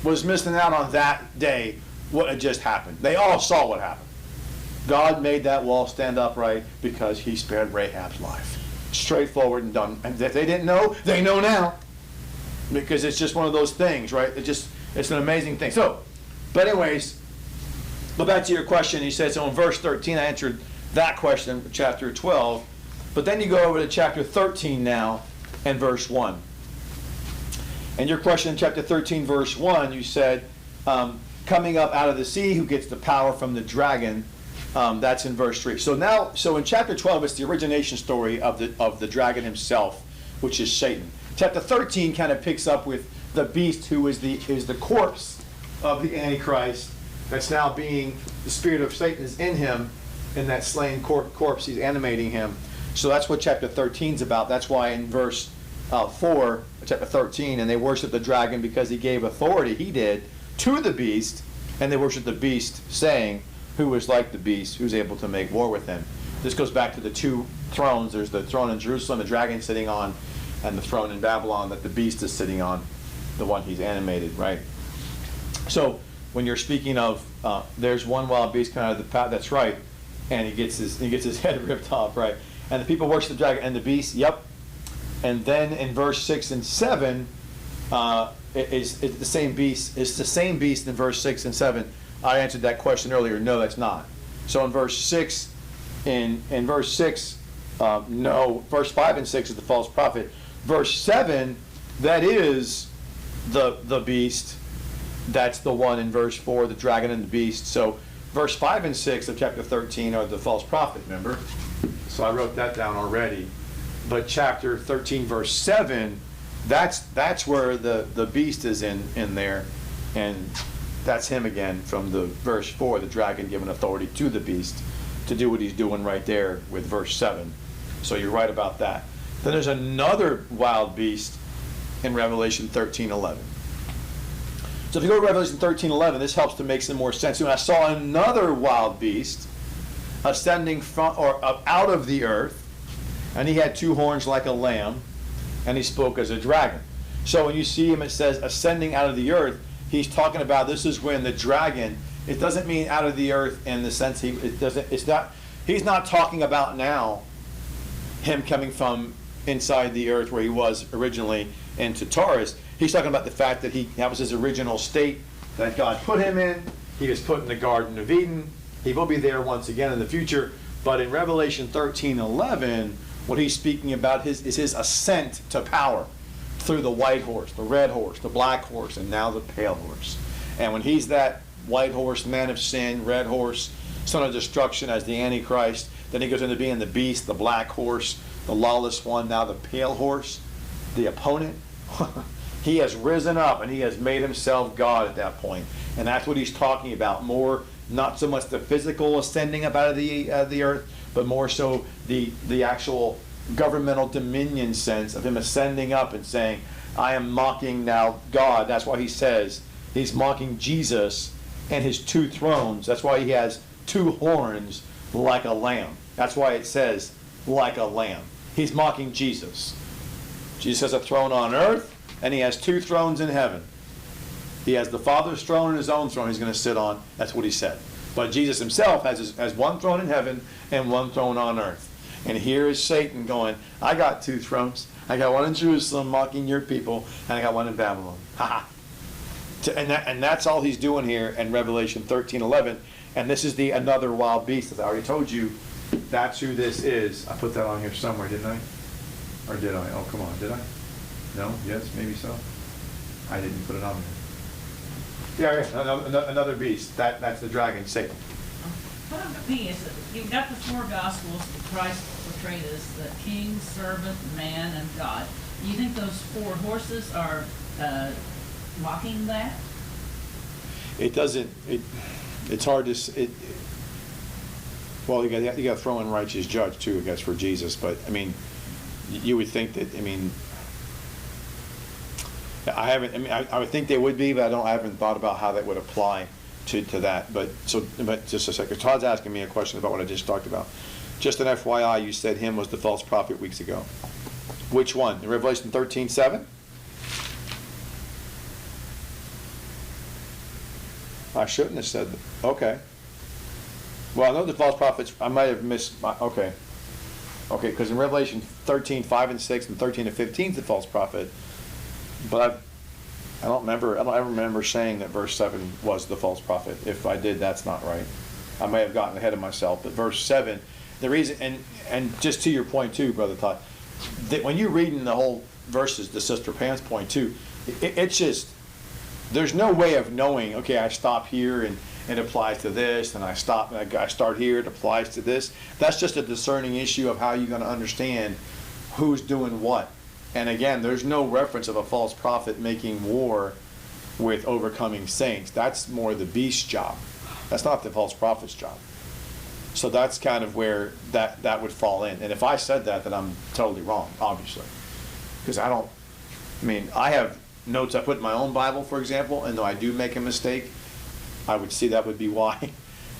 was missing out on that day what had just happened. They all saw what happened. God made that wall stand upright because He spared Rahab's life. Straightforward and done. And if they didn't know, they know now. Because it's just one of those things, right? It's an amazing thing. But anyways, go back to your question. He said, so in verse 13, I answered that question, chapter 12. But then you go over to chapter 13 now and verse 1. And your question in chapter 13, verse 1, you said, coming up out of the sea, who gets the power from the dragon. That's in verse 3. So in chapter 12, it's the origination story of the dragon himself, which is Satan. Chapter 13 kind of picks up with the beast, who is the corpse of the Antichrist. That's now being, the spirit of Satan is in him, in that slain corpse. He's animating him. So that's what chapter 13 is about. That's why in verse 4, chapter 13, and they worship the dragon because he gave authority, he did, to the beast, and they worship the beast, saying, who is like the beast, who's able to make war with him. This goes back to the 2 thrones. There's the throne in Jerusalem, the dragon sitting on, and the throne in Babylon that the beast is sitting on, the one he's animated, right? So when you're speaking of, there's one wild beast coming out of the path, that's right, and he gets his head ripped off, right? And the people worship the dragon and the beast, yep. And then in verse 6 and 7, it's the same beast. It's the same beast in verse 6 and 7. I answered that question earlier. No, that's not. So in verse 6, no. Verse 5 and 6 is the false prophet. Verse 7, that is the beast. That's the one in verse 4, the dragon and the beast. So verse 5 and 6 of chapter 13 are the false prophet, remember? So I wrote that down already. But chapter 13, verse 7, that's where the beast is in there. And that's him again from the verse 4, the dragon giving authority to the beast to do what he's doing right there with verse 7. So you're right about that. Then there's another wild beast in Revelation 13:11. So if you go to Revelation 13:11, this helps to make some more sense. And I saw another wild beast ascending from or up out of the earth, and he had two horns like a lamb, and he spoke as a dragon. So when you see him, it says ascending out of the earth. He's talking about this is when the dragon. It doesn't mean out of the earth in the sense he's not talking about now him coming from inside the earth where he was originally into Taurus. He's talking about the fact that that was his original state that God put him in. He was put in the Garden of Eden. He will be there once again in the future. But in Revelation 13:11, what he's speaking about is his ascent to power through the white horse, the red horse, the black horse, and now the pale horse. And when he's that white horse, man of sin, red horse, son of destruction as the Antichrist, then he goes into being the beast, the black horse, the lawless one, now the pale horse, the opponent. He has risen up and he has made himself God at that point. And that's what he's talking about more, not so much the physical ascending up out of the earth, but more so the actual governmental dominion sense of him ascending up and saying, I am mocking now God. That's why he says he's mocking Jesus and his two thrones. That's why he has two horns like a lamb. That's why it says like a lamb. He's mocking Jesus. Jesus has a throne on earth and he has two thrones in heaven. He has the Father's throne and his own throne he's going to sit on. That's what he said. But Jesus himself has one throne in heaven and one throne on earth. And here is Satan going, I got two thrones. I got one in Jerusalem mocking your people, and I got one in Babylon. Ha ha. And that's all he's doing here in Revelation 13:11. And this is another wild beast. As I already told you, that's who this is. I put that on here somewhere, didn't I? Or did I? Oh, come on. Did I? No? Yes? Maybe so? I didn't put it on there. Yeah, another beast. That's the dragon, Satan. What I'm me is that you've got the four Gospels that Christ portrayed as the king, servant, man, and God. Do you think those four horses are mocking that? It doesn't. It's hard to. Well, you got to throw in righteous judge too, I guess, for Jesus. But I mean, you would think that. I mean, I haven't. I mean, I would think they would be, but I haven't thought about how that would apply to that. But just a second. Todd's asking me a question about what I just talked about. Just an FYI, you said him was the false prophet weeks ago. Which one? In Revelation 13:7? I shouldn't have said that. Okay. Well, I know the false prophets, I might have missed, okay. Okay, because in Revelation 13:5 and 6 and 13 and 15 is the false prophet. But I don't ever remember saying that verse 7 was the false prophet. If I did, that's not right. I may have gotten ahead of myself. But verse 7, the reason, and just to your point too, Brother Todd, that when you're reading the whole verses, to Sister Pam's point too, it's just, there's no way of knowing, okay, I stop here and it applies to this, and I stop and I start here, it applies to this. That's just a discerning issue of how you're going to understand who's doing what. And again, there's no reference of a false prophet making war with overcoming saints. That's more the beast's job. That's not the false prophet's job. So that's kind of where that would fall in. And if I said that, then I'm totally wrong, obviously. Because I have notes I put in my own Bible, for example, and though I do make a mistake, I would see that would be why.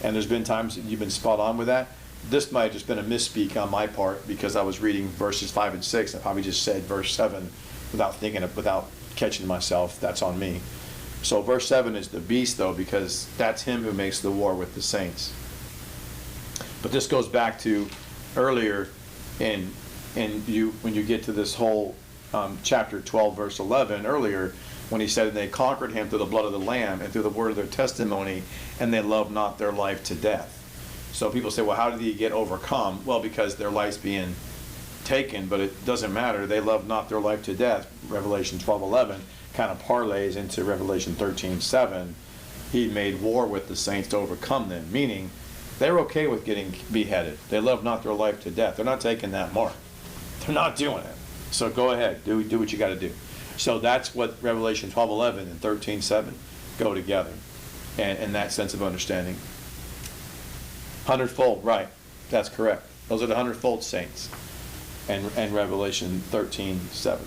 And there's been times that you've been spot on with that. This might have just been a misspeak on my part because I was reading verses 5 and 6. I probably just said verse 7 without catching myself. That's on me. So verse 7 is the beast, though, because that's him who makes the war with the saints. But this goes back to earlier when you get to this whole chapter 12, verse 11, earlier, when he said, they conquered him through the blood of the Lamb and through the word of their testimony, and they loved not their life to death. So people say, well, how did he get overcome? Well, because their life's being taken, but it doesn't matter. They love not their life to death. Revelation 12:11 kind of parlays into Revelation 13:7. He made war with the saints to overcome them, meaning they're okay with getting beheaded. They love not their life to death. They're not taking that mark. They're not doing it. So go ahead, do what you got to do. So that's what Revelation 12:11 and 13:7 go together, and in that sense of understanding. 100-fold, right? That's correct. Those are the 100-fold saints, and Revelation 13:7.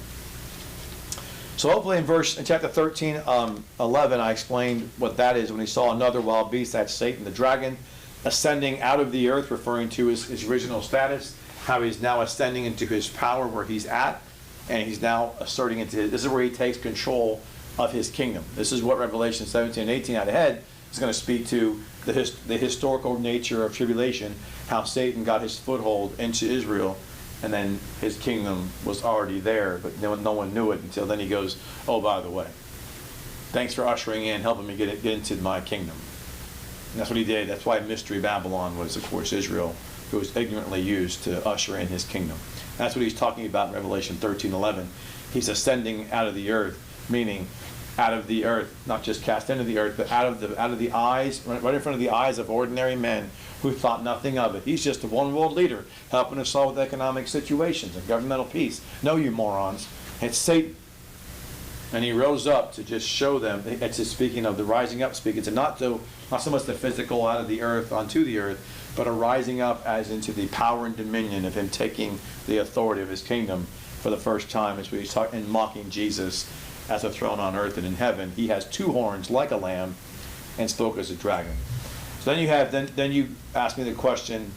So hopefully in chapter 13:11, I explained what that is when he saw another wild beast, that's Satan, the dragon, ascending out of the earth, referring to his original status, how he's now ascending into his power where he's at, and he's now asserting this is where he takes control of his kingdom. This is what Revelation 17 and 18 out ahead is going to speak to, the historical nature of tribulation, how Satan got his foothold into Israel, and then his kingdom was already there, but no one knew it until then he goes, oh, by the way, thanks for ushering in, helping me get into my kingdom. And that's what he did. That's why Mystery Babylon was, of course, Israel, who was ignorantly used to usher in his kingdom. That's what he's talking about in Revelation 13:11. He's ascending out of the earth, meaning out of the earth, not just cast into the earth, but out of the eyes, right in front of the eyes of ordinary men who thought nothing of it. He's just a one world leader helping us solve with economic situations and governmental peace. No, you morons. It's Satan. And he rose up to just show them, it's just speaking of the rising up, speaking to not so much the physical out of the earth onto the earth, but a rising up as into the power and dominion of him taking the authority of his kingdom for the first time, as we talk in mocking Jesus as a throne on earth and in heaven. He has two horns like a lamb and spoke as a dragon. So then you ask me the question,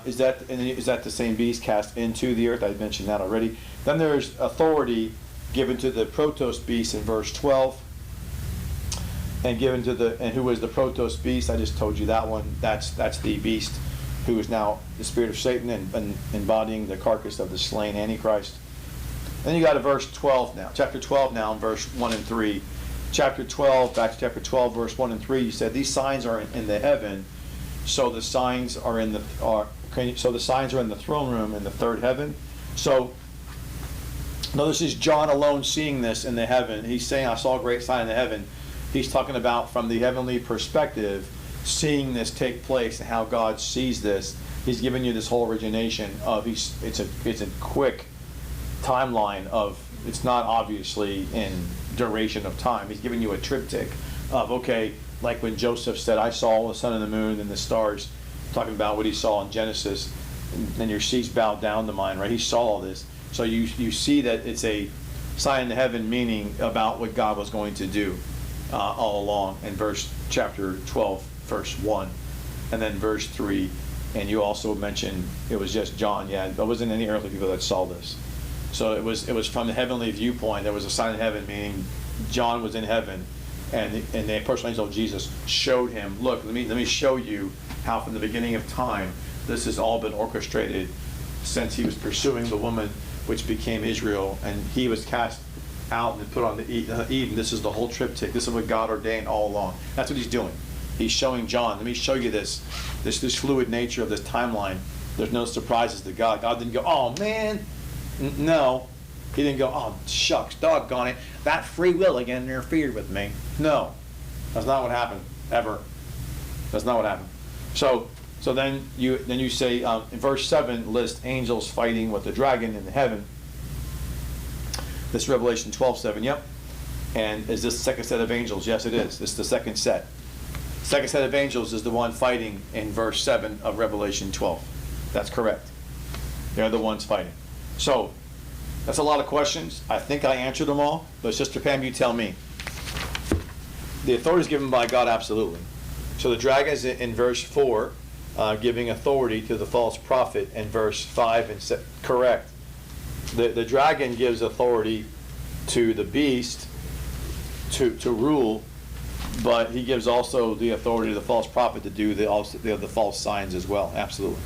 is that the same beast cast into the earth? I mentioned that already. Then there's authority given to the Protos beast in verse 12, and given to and who is the Protos beast? I just told you that one. That's the beast who is now the spirit of Satan and embodying the carcass of the slain Antichrist. Then you got to verse 12 now, chapter 12 now, verse 1 and 3. Chapter 12, back to chapter 12, verse 1 and 3. You said these signs are in the heaven, so the signs are in the throne room in the third heaven. So notice this is John alone seeing this in the heaven. He's saying, I saw a great sign in the heaven. He's talking about from the heavenly perspective, seeing this take place and how God sees this. He's giving you this whole origination of it's a quick timeline of, it's not obviously in duration of time. He's giving you a triptych of, okay, like when Joseph said, I saw the sun and the moon and the stars, talking about what he saw in Genesis, and your seats bowed down to mine, right? He saw all this. So you see that it's a sign in heaven, meaning about what God was going to do all along in chapter 12, verse 1, and then verse 3. And you also mentioned it was just John. Yeah, there wasn't any earthly people that saw this. So it was from the heavenly viewpoint. There was a sign in heaven, meaning John was in heaven, and the personal angel of Jesus showed him, look, let me show you how from the beginning of time this has all been orchestrated since he was pursuing the woman which became Israel, and he was cast out and put on the Eden. This is the whole triptych. This is what God ordained all along. That's what he's doing. He's showing John, let me show you this fluid nature of this timeline. There's no surprises to God. God didn't go, oh man, no. He didn't go, oh shucks, doggone it, that free will again interfered with me. No, that's not what happened, ever. That's not what happened. So then you say, in verse 7, list angels fighting with the dragon in the heaven. This Revelation 12:7, yep. And is this the second set of angels? Yes, it is. This is the second set. Second set of angels is the one fighting in verse 7 of Revelation 12. That's correct. They're the ones fighting. So, that's a lot of questions. I think I answered them all, but Sister Pam, you tell me. The authority is given by God, absolutely. So the dragon is in verse 4, giving authority to the false prophet in verse 5, and correct. The dragon gives authority to the beast to rule, but he gives also the authority to the false prophet to do the false signs as well, absolutely.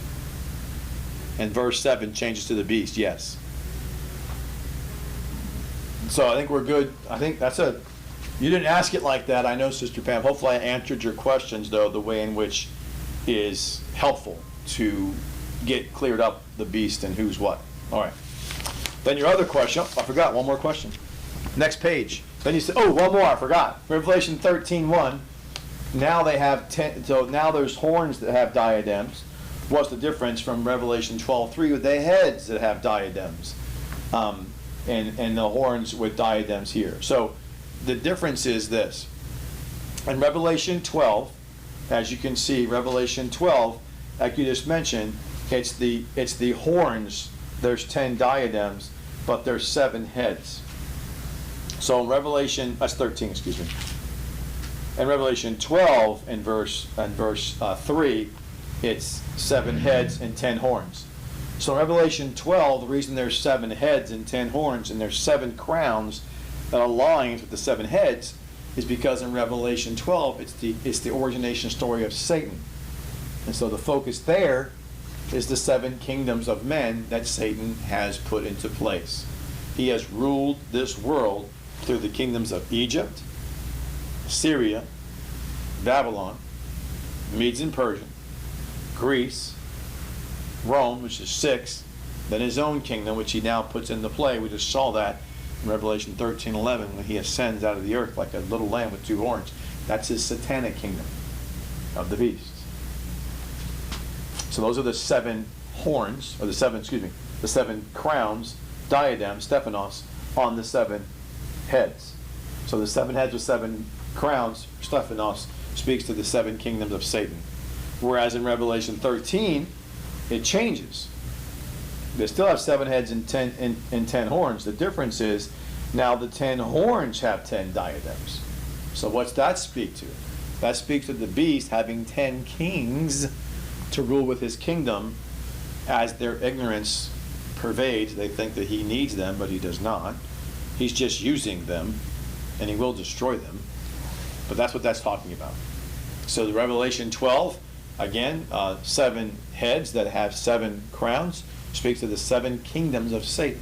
And verse 7 changes to the beast, yes. So I think we're good. I think that's you didn't ask it like that, I know, Sister Pam. Hopefully I answered your questions, though, the way in which is helpful to get cleared up the beast and who's what. All right. Then your other question, I forgot, one more question. Next page. Then you say, oh, one more, I forgot. Revelation 13:1. Now they have 10, so now there's horns that have diadems. What's the difference from Revelation 12:3 with the heads that have diadems, and the horns with diadems here? So the difference is this. In Revelation 12, as you can see, Revelation 12, like you just mentioned, it's the horns. There's 10 diadems, but there's 7 heads. So in Revelation, that's 13, excuse me. In Revelation 12, in verse 3, it's 7 heads and 10 horns. So in Revelation 12, the reason there's 7 heads and 10 horns, and there's 7 crowns that aligns with the 7 heads, is because in Revelation 12, it's the origination story of Satan. And so the focus there is the 7 kingdoms of men that Satan has put into place. He has ruled this world through the kingdoms of Egypt, Syria, Babylon, Medes and Persia, Greece, Rome, which is 6, then his own kingdom, which he now puts into play. We just saw that in Revelation 13:11 when he ascends out of the earth like a little lamb with 2 horns. That's his satanic kingdom of the beast. So those are the 7 horns, or the 7 crowns, diadems, Stephanos, on the 7 heads. So the 7 heads with 7 crowns, Stephanos, speaks to the 7 kingdoms of Satan. Whereas in Revelation 13, it changes. They still have 7 heads and 10 horns. The difference is now the 10 horns have 10 diadems. So what's that speak to? That speaks to the beast having 10 kings to rule with his kingdom. As their ignorance pervades, they think that he needs them, but he does not. He's just using them, and he will destroy them. But that's what that's talking about. So the Revelation 12, again, 7 heads that have 7 crowns, speaks to the 7 kingdoms of Satan,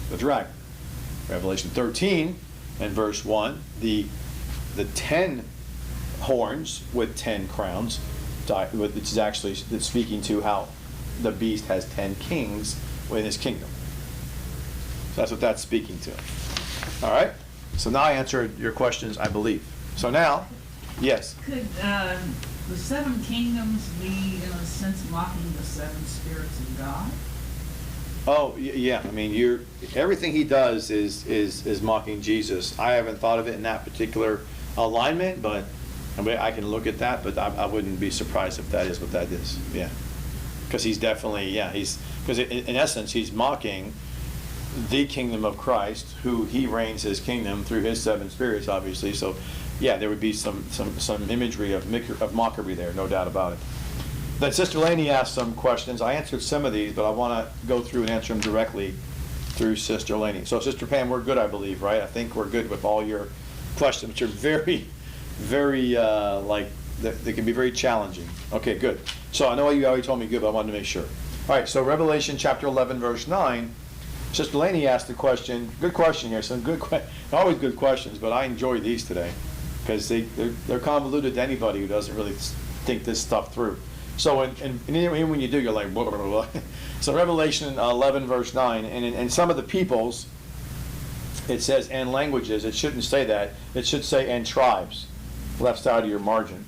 the dragon. Revelation 13 and verse 1, the 10 horns with 10 crowns, which is actually speaking to how the beast has 10 kings within his kingdom. So that's what that's speaking to. All right? So now I answered your questions, I believe. So now, yes? Could the 7 kingdoms be, in a sense, mocking the 7 spirits of God? Oh, yeah. I mean, everything he does is mocking Jesus. I haven't thought of it in that particular alignment, but I can look at that, but I wouldn't be surprised if that is what that is. Yeah. Because he's definitely, because in essence, he's mocking the kingdom of Christ, who he reigns his kingdom through his 7 spirits, obviously. So, yeah, there would be some imagery of mockery there, no doubt about it. Then Sister Laney asked some questions. I answered some of these, but I want to go through and answer them directly through Sister Laney. So, Sister Pam, we're good, I believe, right? I think we're good with all your questions, which are very, very, they can be very challenging. Okay, good. So I know you already told me good, but I wanted to make sure. All right, so Revelation chapter 11, verse 9, Sister Laney asked the question, good question here, some always good questions, but I enjoy these today because they're convoluted to anybody who doesn't really think this stuff through. So and even when you do, you're like, blah, blah, blah, blah. So Revelation 11, verse 9, and in some of the peoples, it says, and languages. It shouldn't say that. It should say, and tribes, left side of your margin.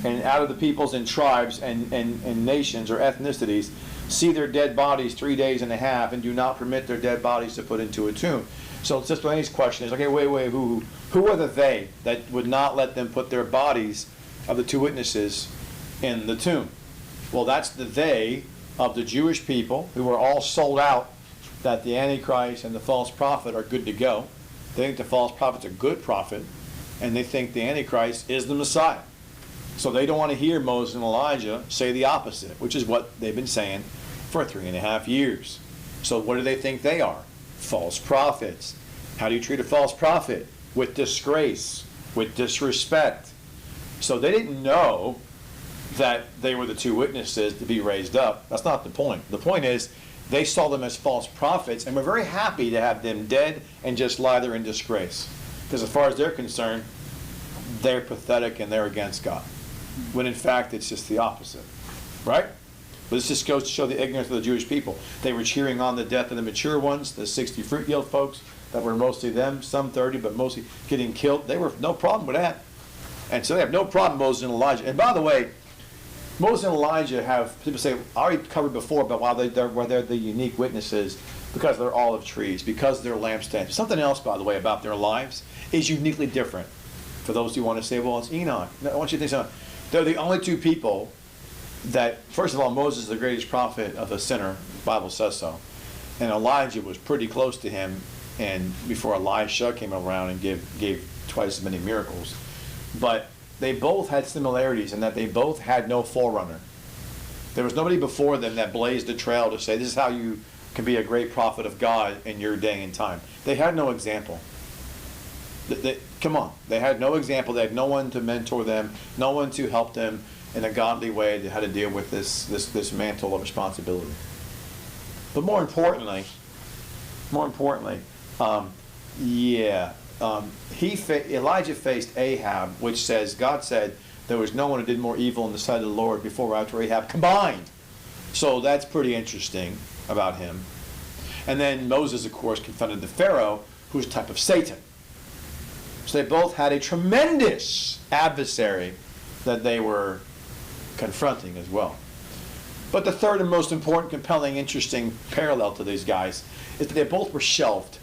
And out of the peoples and tribes and nations or ethnicities, see their dead bodies 3 days and a half, and do not permit their dead bodies to put into a tomb. So Sister Laney's question is, okay, wait, who are the they that would not let them put their bodies of the 2 witnesses in the tomb? Well, that's the they of the Jewish people who are all sold out that the Antichrist and the false prophet are good to go. They think the false prophet's a good prophet, and they think the Antichrist is the Messiah. So they don't want to hear Moses and Elijah say the opposite, which is what they've been saying for 3.5 years. So what do they think they are? False prophets. How do you treat a false prophet? With disgrace, with disrespect. So they didn't know that they were the 2 witnesses to be raised up. That's not the point. The point is they saw them as false prophets and were very happy to have them dead and just lie there in disgrace. Because as far as they're concerned, they're pathetic and they're against God. When in fact it's just the opposite. Right? But this just goes to show the ignorance of the Jewish people. They were cheering on the death of the mature ones, the 60 fruit yield folks, that were mostly them, some 30, but mostly getting killed. They were no problem with that. And so they have no problem, Moses and Elijah. And by the way, Moses and Elijah have, people say, I already covered before, but why they're the unique witnesses, because they're olive trees, because they're lampstands. Something else, by the way, about their lives is uniquely different. For those who want to say, well, it's Enoch. No, I want you to think something. They're the only two people that, first of all, Moses is the greatest prophet of a sinner. The Bible says so. And Elijah was pretty close to him, and before Elisha came around and gave twice as many miracles. But they both had similarities in that they both had no forerunner. There was nobody before them that blazed the trail to say, this is how you can be a great prophet of God in your day and time. They had no example. Come on. They had no example. They had no one to mentor them, no one to help them in a godly way to how to deal with this mantle of responsibility. But more importantly, Elijah faced Ahab, which says, God said, there was no one who did more evil in the sight of the Lord before or after Ahab combined. So that's pretty interesting about him. And then Moses, of course, confronted the Pharaoh, who's a type of Satan. So they both had a tremendous adversary that they were confronting as well. But the third and most important, compelling, interesting parallel to these guys is that they both were shelved.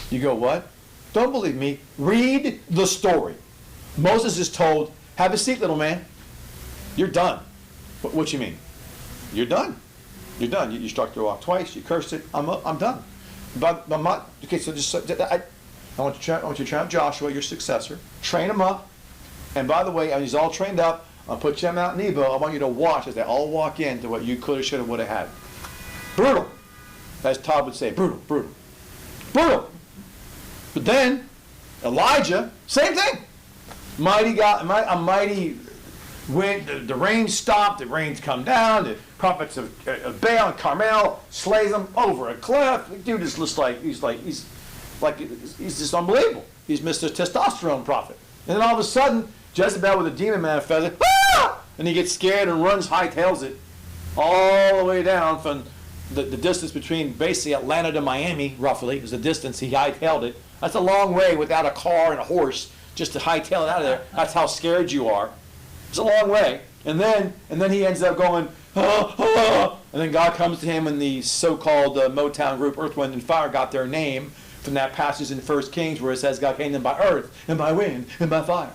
You go, what? Don't believe me. Read the story. Moses is told, have a seat, little man. You're done. What you mean? You're done. You're done. You struck the rock twice. You cursed it. I'm done. But I'm not. Okay, so I want you to train up Joshua, your successor. Train him up. And by the way, when he's all trained up, I'll put you on Mount Nebo. I want you to watch as they all walk into what you could have, should have, would have had. Brutal. As Todd would say, brutal, brutal. Brutal. But then, Elijah, same thing. Mighty God, a mighty wind, the rain stopped, the rains come down, the prophets of Baal and Carmel slays them over a cliff. The dude is just he's just unbelievable. He's Mr. Testosterone prophet. And then all of a sudden, Jezebel with a demon manifested, and he gets scared and runs, hightails it all the way down from the distance between basically Atlanta to Miami, roughly, is the distance he hightailed it. That's a long way without a car and a horse just to hightail it out of there. That's how scared you are. It's a long way. And then he ends up going, and then God comes to him, and the so-called Motown group Earth, Wind, and Fire got their name from that passage in 1 Kings where it says God came to them by earth and by wind and by fire.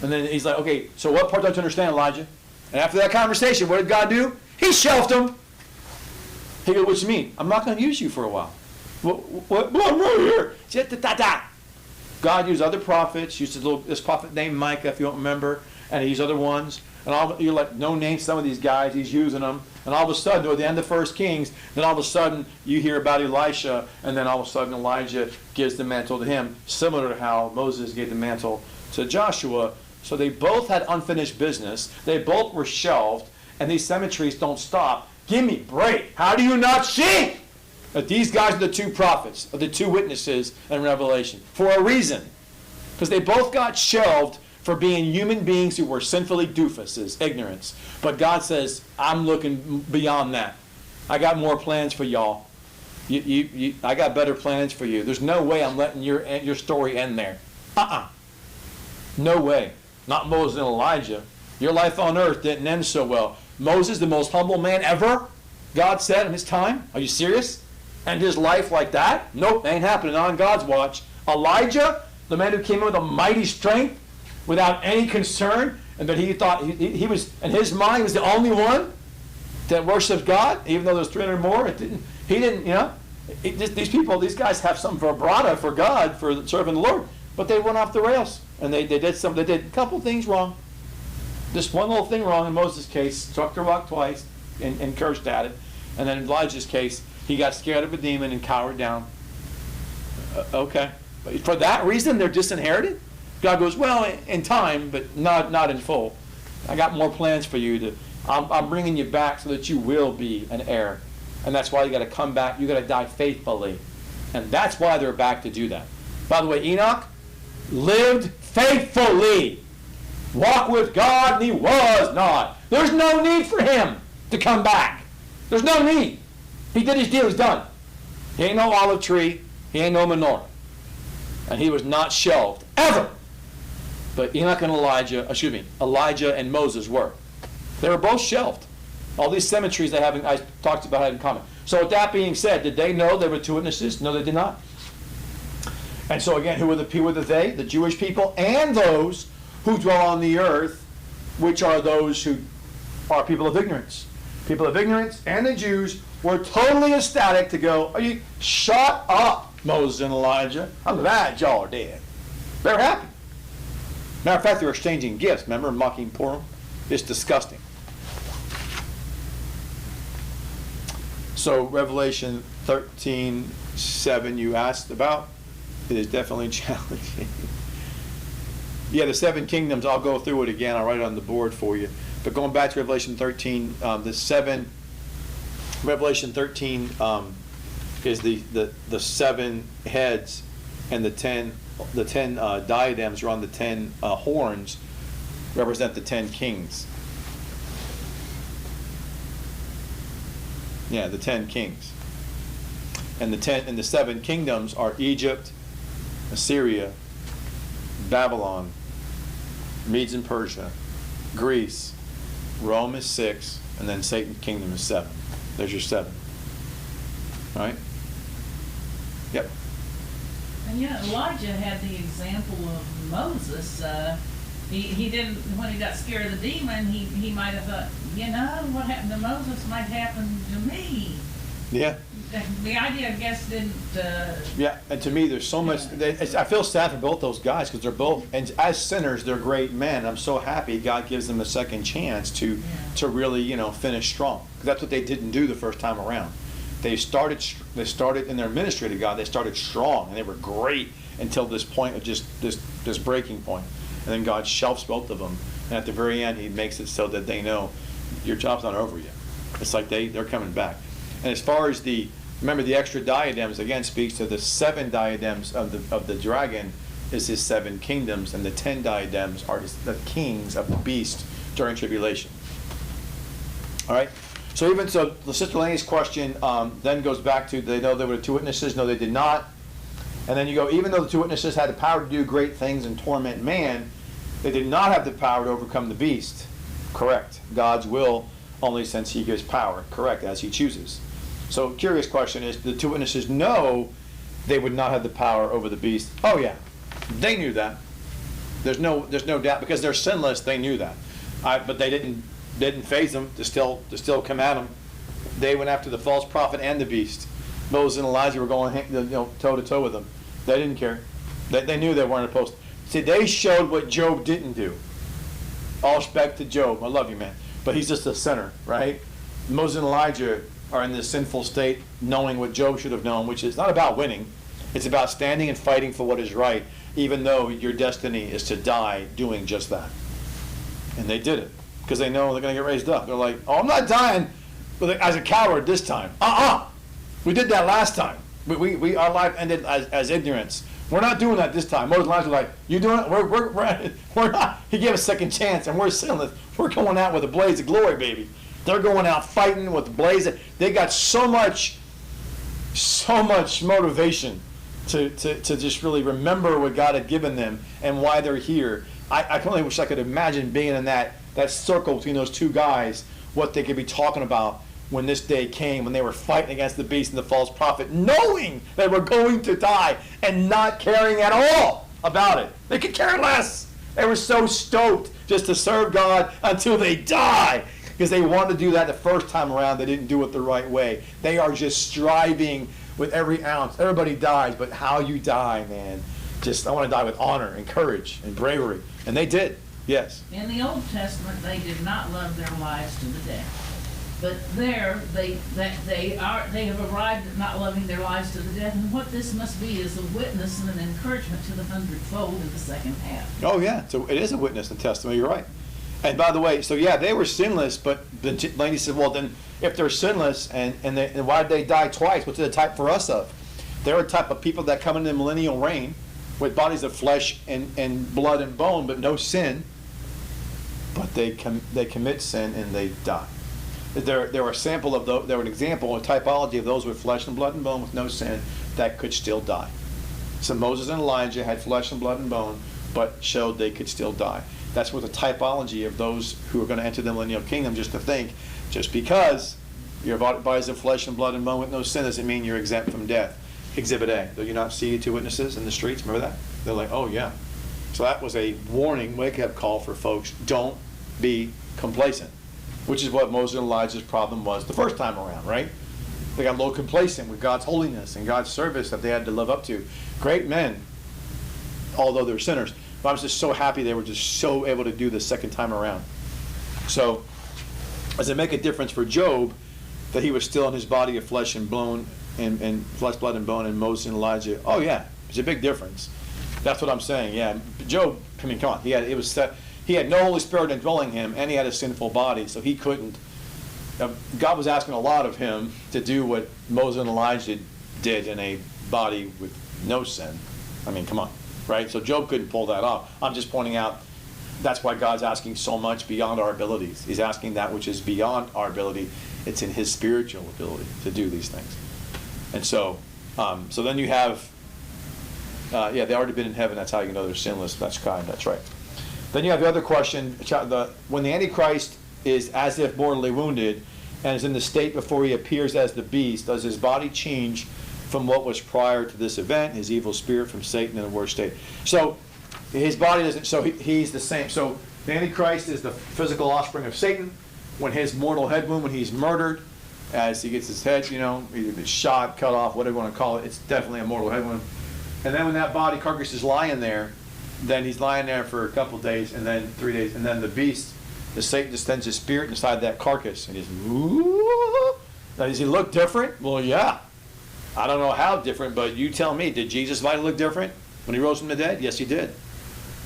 And then he's like, okay, so what part don't you understand, Elijah? And after that conversation, what did God do? He shelved him. He goes, what you mean? I'm not going to use you for a while. What? I'm right here. God used other prophets, used this prophet named Micah, if you don't remember, and he used other ones. And you're like, no name some of these guys, he's using them. And all of a sudden, at the end of 1 Kings, then all of a sudden, you hear about Elisha, and then all of a sudden, Elijah gives the mantle to him, similar to how Moses gave the mantle to Joshua. So they both had unfinished business. They both were shelved, and these cemeteries don't stop. Give me a break. How do you not see that these guys are the two prophets, or the two witnesses in Revelation? For a reason. Because they both got shelved for being human beings who were sinfully doofuses, ignorance. But God says, I'm looking beyond that. I got more plans for y'all. I got better plans for you. There's no way I'm letting your story end there. No way. Not Moses and Elijah. Your life on earth didn't end so well. Moses, the most humble man ever, God said in his time. Are you serious? And his life like that? Nope, ain't happening on God's watch. Elijah, the man who came in with a mighty strength, without any concern, and that he thought he was, in his mind, he was the only one that worshipped God, even though there's 300 more. These guys have some vibrato for God, for serving the Lord, but they went off the rails, and they did a couple things wrong. Just one little thing wrong in Moses' case, struck the rock twice and cursed at it, and then in Elijah's case, he got scared of a demon and cowered down. Okay. But for that reason, they're disinherited? God goes, well, in time, but not in full. I got more plans for you. I'm bringing you back so that you will be an heir. And that's why you got to come back. You got to die faithfully. And that's why they're back to do that. By the way, Enoch lived faithfully. Walked with God, and he was not. There's no need for him to come back. There's no need. He did his deal. He's done. He ain't no olive tree. He ain't no menorah. And he was not shelved, ever. But Enoch and Elijah and Moses were. They were both shelved. All these cemeteries I talked about had in common. So with that being said, did they know there were two witnesses? No, they did not. And so again, who were the they? The Jewish people and those who dwell on the earth, which are those who are people of ignorance. People of ignorance and the Jews were totally ecstatic to go, are you, shut up, Moses and Elijah. I'm glad y'all are dead. They were happy. Matter of fact, they were exchanging gifts. Remember, mocking Purim? It's disgusting. So Revelation 13:7 you asked about, it is definitely challenging. Yeah, the 7 kingdoms, I'll go through it again. I'll write it on the board for you. But going back to Revelation 13, Revelation 13 is the 7 heads, and the 10 diadems are on the 10 horns represent the 10 kings. Yeah, the 10 kings. And the 7 kingdoms are Egypt, Assyria, Babylon, Medes and Persia, Greece, Rome is 6, and then Satan's kingdom is 7. There's your 7. All right? Yep. And Elijah had the example of Moses. He didn't, when he got scared of the demon, he might have thought, what happened to Moses might happen to me. Yeah. The idea, I guess, didn't. Yeah, and to me, there's so much. I feel sad for both those guys because they're both, and as sinners, they're great men. I'm so happy God gives them a second chance to really, finish strong. Because that's what they didn't do the first time around. They started in their ministry to God. They started strong, and they were great until this point of just this breaking point. And then God shelves both of them, and at the very end, He makes it so that they know your job's not over yet. It's like they're coming back. And as far as remember the extra diadems, again, speaks to the 7 diadems of the dragon is his 7 kingdoms, and the 10 diadems are the kings of the beast during tribulation. All right? So the Sister Laney's question then goes back to, they know there were 2 witnesses? No, they did not. And then you go, even though the 2 witnesses had the power to do great things and torment man, they did not have the power to overcome the beast. Correct. God's will, only since He gives power. Correct, as He chooses. So curious question is, the 2 witnesses know they would not have the power over the beast? Oh yeah, they knew that. There's no doubt, because they're sinless. They knew that, but they didn't faze them to still come at them. They went after the false prophet and the beast. Moses and Elijah were going toe to toe with them. They didn't care. They knew they weren't supposed to. See, they showed what Job didn't do. All respect to Job. I love you, man, but he's just a sinner, right? Moses and Elijah are in this sinful state, knowing what Job should have known, which is not about winning. It's about standing and fighting for what is right, even though your destiny is to die doing just that. And they did it, because they know they're going to get raised up. They're like, oh, I'm not dying as a coward this time. We did that last time. Our life ended as ignorance. We're not doing that this time. Moses and Elijah were like, you doing it? We're not. He gave us a second chance, and we're sinless. We're going out with a blaze of glory, baby. They're going out fighting with the blaze. They got so much motivation to just really remember what God had given them and why they're here. I can only wish I could imagine being in that circle between those 2 guys, what they could be talking about when this day came, when they were fighting against the beast and the false prophet, knowing they were going to die and not caring at all about it. They could care less. They were so stoked just to serve God until they die, because they wanted to do that the first time around. They didn't do it the right way. They are just striving with every ounce. Everybody dies, but how you die, man. I want to die with honor and courage and bravery. And they did, yes. In the Old Testament, they did not love their lives to the death. But there, they have arrived at not loving their lives to the death. And what this must be is a witness and an encouragement to the 100-fold in the second half. Oh, yeah. So it is a witness and testimony. You're right. And by the way, so yeah, they were sinless, but the lady said, well, then if they're sinless, and why did they die twice? What's the type for us of? They're a type of people that come into the millennial reign with bodies of flesh and blood and bone, but no sin. But they commit sin and they die. They're a sample of those. They're an example, a typology of those with flesh and blood and bone with no sin that could still die. So Moses and Elijah had flesh and blood and bone, but showed they could still die. That's what the typology of those who are going to enter the millennial kingdom, just to think, just because your bodies of flesh and blood and bone with no sin doesn't mean you're exempt from death. Exhibit A, do you not see two witnesses in the streets? Remember that? They're like, oh yeah. So that was a warning, wake-up call for folks. Don't be complacent, which is what Moses and Elijah's problem was the first time around, right? They got a little complacent with God's holiness and God's service that they had to live up to. Great men, although they're sinners. But I was just so happy they were just so able to do this second time around. So, does it make a difference for Job that he was still in his body of flesh and bone, and flesh, blood, and bone, and Moses and Elijah? Oh yeah, it's a big difference. That's what I'm saying. Yeah, Job. I mean, come on. He had no Holy Spirit indwelling him, and he had a sinful body, so he couldn't. God was asking a lot of him to do what Moses and Elijah did in a body with no sin. I mean, come on, right? So Job couldn't pull that off. I'm just pointing out that's why God's asking so much beyond our abilities. He's asking that which is beyond our ability. It's in his spiritual ability to do these things. And so then you have, they've already been in heaven. That's how you know they're sinless. That's kind. That's right. Then you have the other question. When the Antichrist is as if mortally wounded and is in the state before he appears as the beast, does his body change from what was prior to this event, his evil spirit from Satan in the worst state? So his body doesn't, so he's the same. So the Antichrist is the physical offspring of Satan. When his mortal head wound, when he's murdered, as he gets his head, either shot, cut off, whatever you want to call it, it's definitely a mortal head wound. And then when that body carcass is lying there, then he's lying there for a couple days, and then 3 days, and then the beast, the Satan, just sends his spirit inside that carcass, and he's, ooh. Now, does he look different? Well, yeah. I don't know how different, but you tell me. Did Jesus' body look different when he rose from the dead? Yes, he did.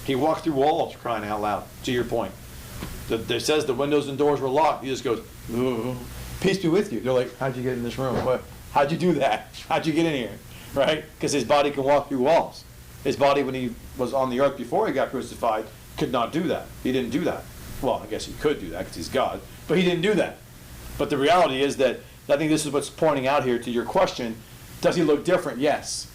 He walked through walls, crying out loud, to your point. It says the windows and doors were locked. He just goes, ooh, peace be with you. They're like, how'd you get in this room? What? How'd you do that? How'd you get in here? Right? Because his body can walk through walls. His body, when he was on the earth before he got crucified, could not do that. He didn't do that. Well, I guess he could do that because he's God, but he didn't do that. But the reality is that, I think this is what's pointing out here to your question, does he look different? Yes.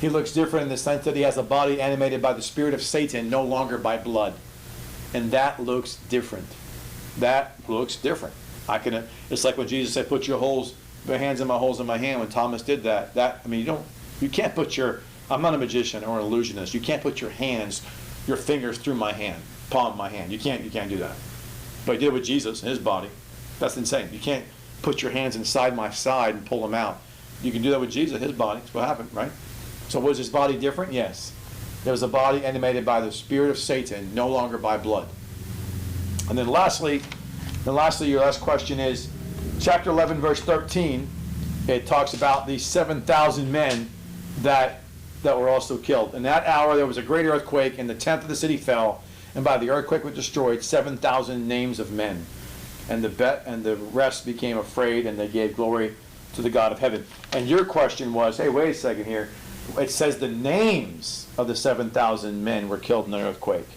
He looks different in the sense that he has a body animated by the spirit of Satan, no longer by blood. And that looks different. That looks different. It's like when Jesus said, put your hands in my holes in my hand. When Thomas did that, you can't put I'm not a magician or an illusionist. You can't put your fingers through my hand, palm of my hand. You can't do that. But he did it with Jesus in his body. That's insane. You can't put your hands inside my side and pull them out. You can do that with Jesus, his body. That's what happened, right? So was his body different? Yes. There was a body animated by the spirit of Satan, no longer by blood. And then lastly, your last question is, chapter 11, verse 13, it talks about these 7,000 men that were also killed. In that hour there was a great earthquake, and the tenth of the city fell, and by the earthquake was destroyed 7,000 names of men. And the rest became afraid, and they gave glory to the God of heaven. And your question was, hey, wait a second here. It says the names of the 7,000 men were killed in the earthquake.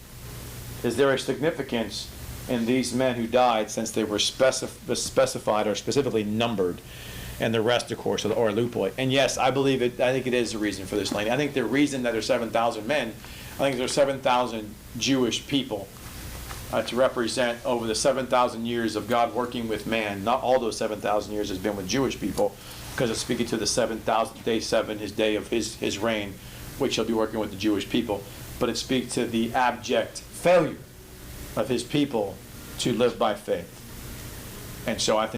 Is there a significance in these men who died since they were specified or specifically numbered? And the rest, of course, or lupoi. And yes, I believe it. I think it is the reason for this, Laney. I think the reason that there's 7,000 men, I think there's 7,000 Jewish people to represent over the 7,000 years of God working with man. Not all those 7,000 years has been with Jewish people, because it's speaking to the 7,000th day 7, his day of his reign, which he'll be working with the Jewish people. But it speaks to the abject failure of his people to live by faith. And so I think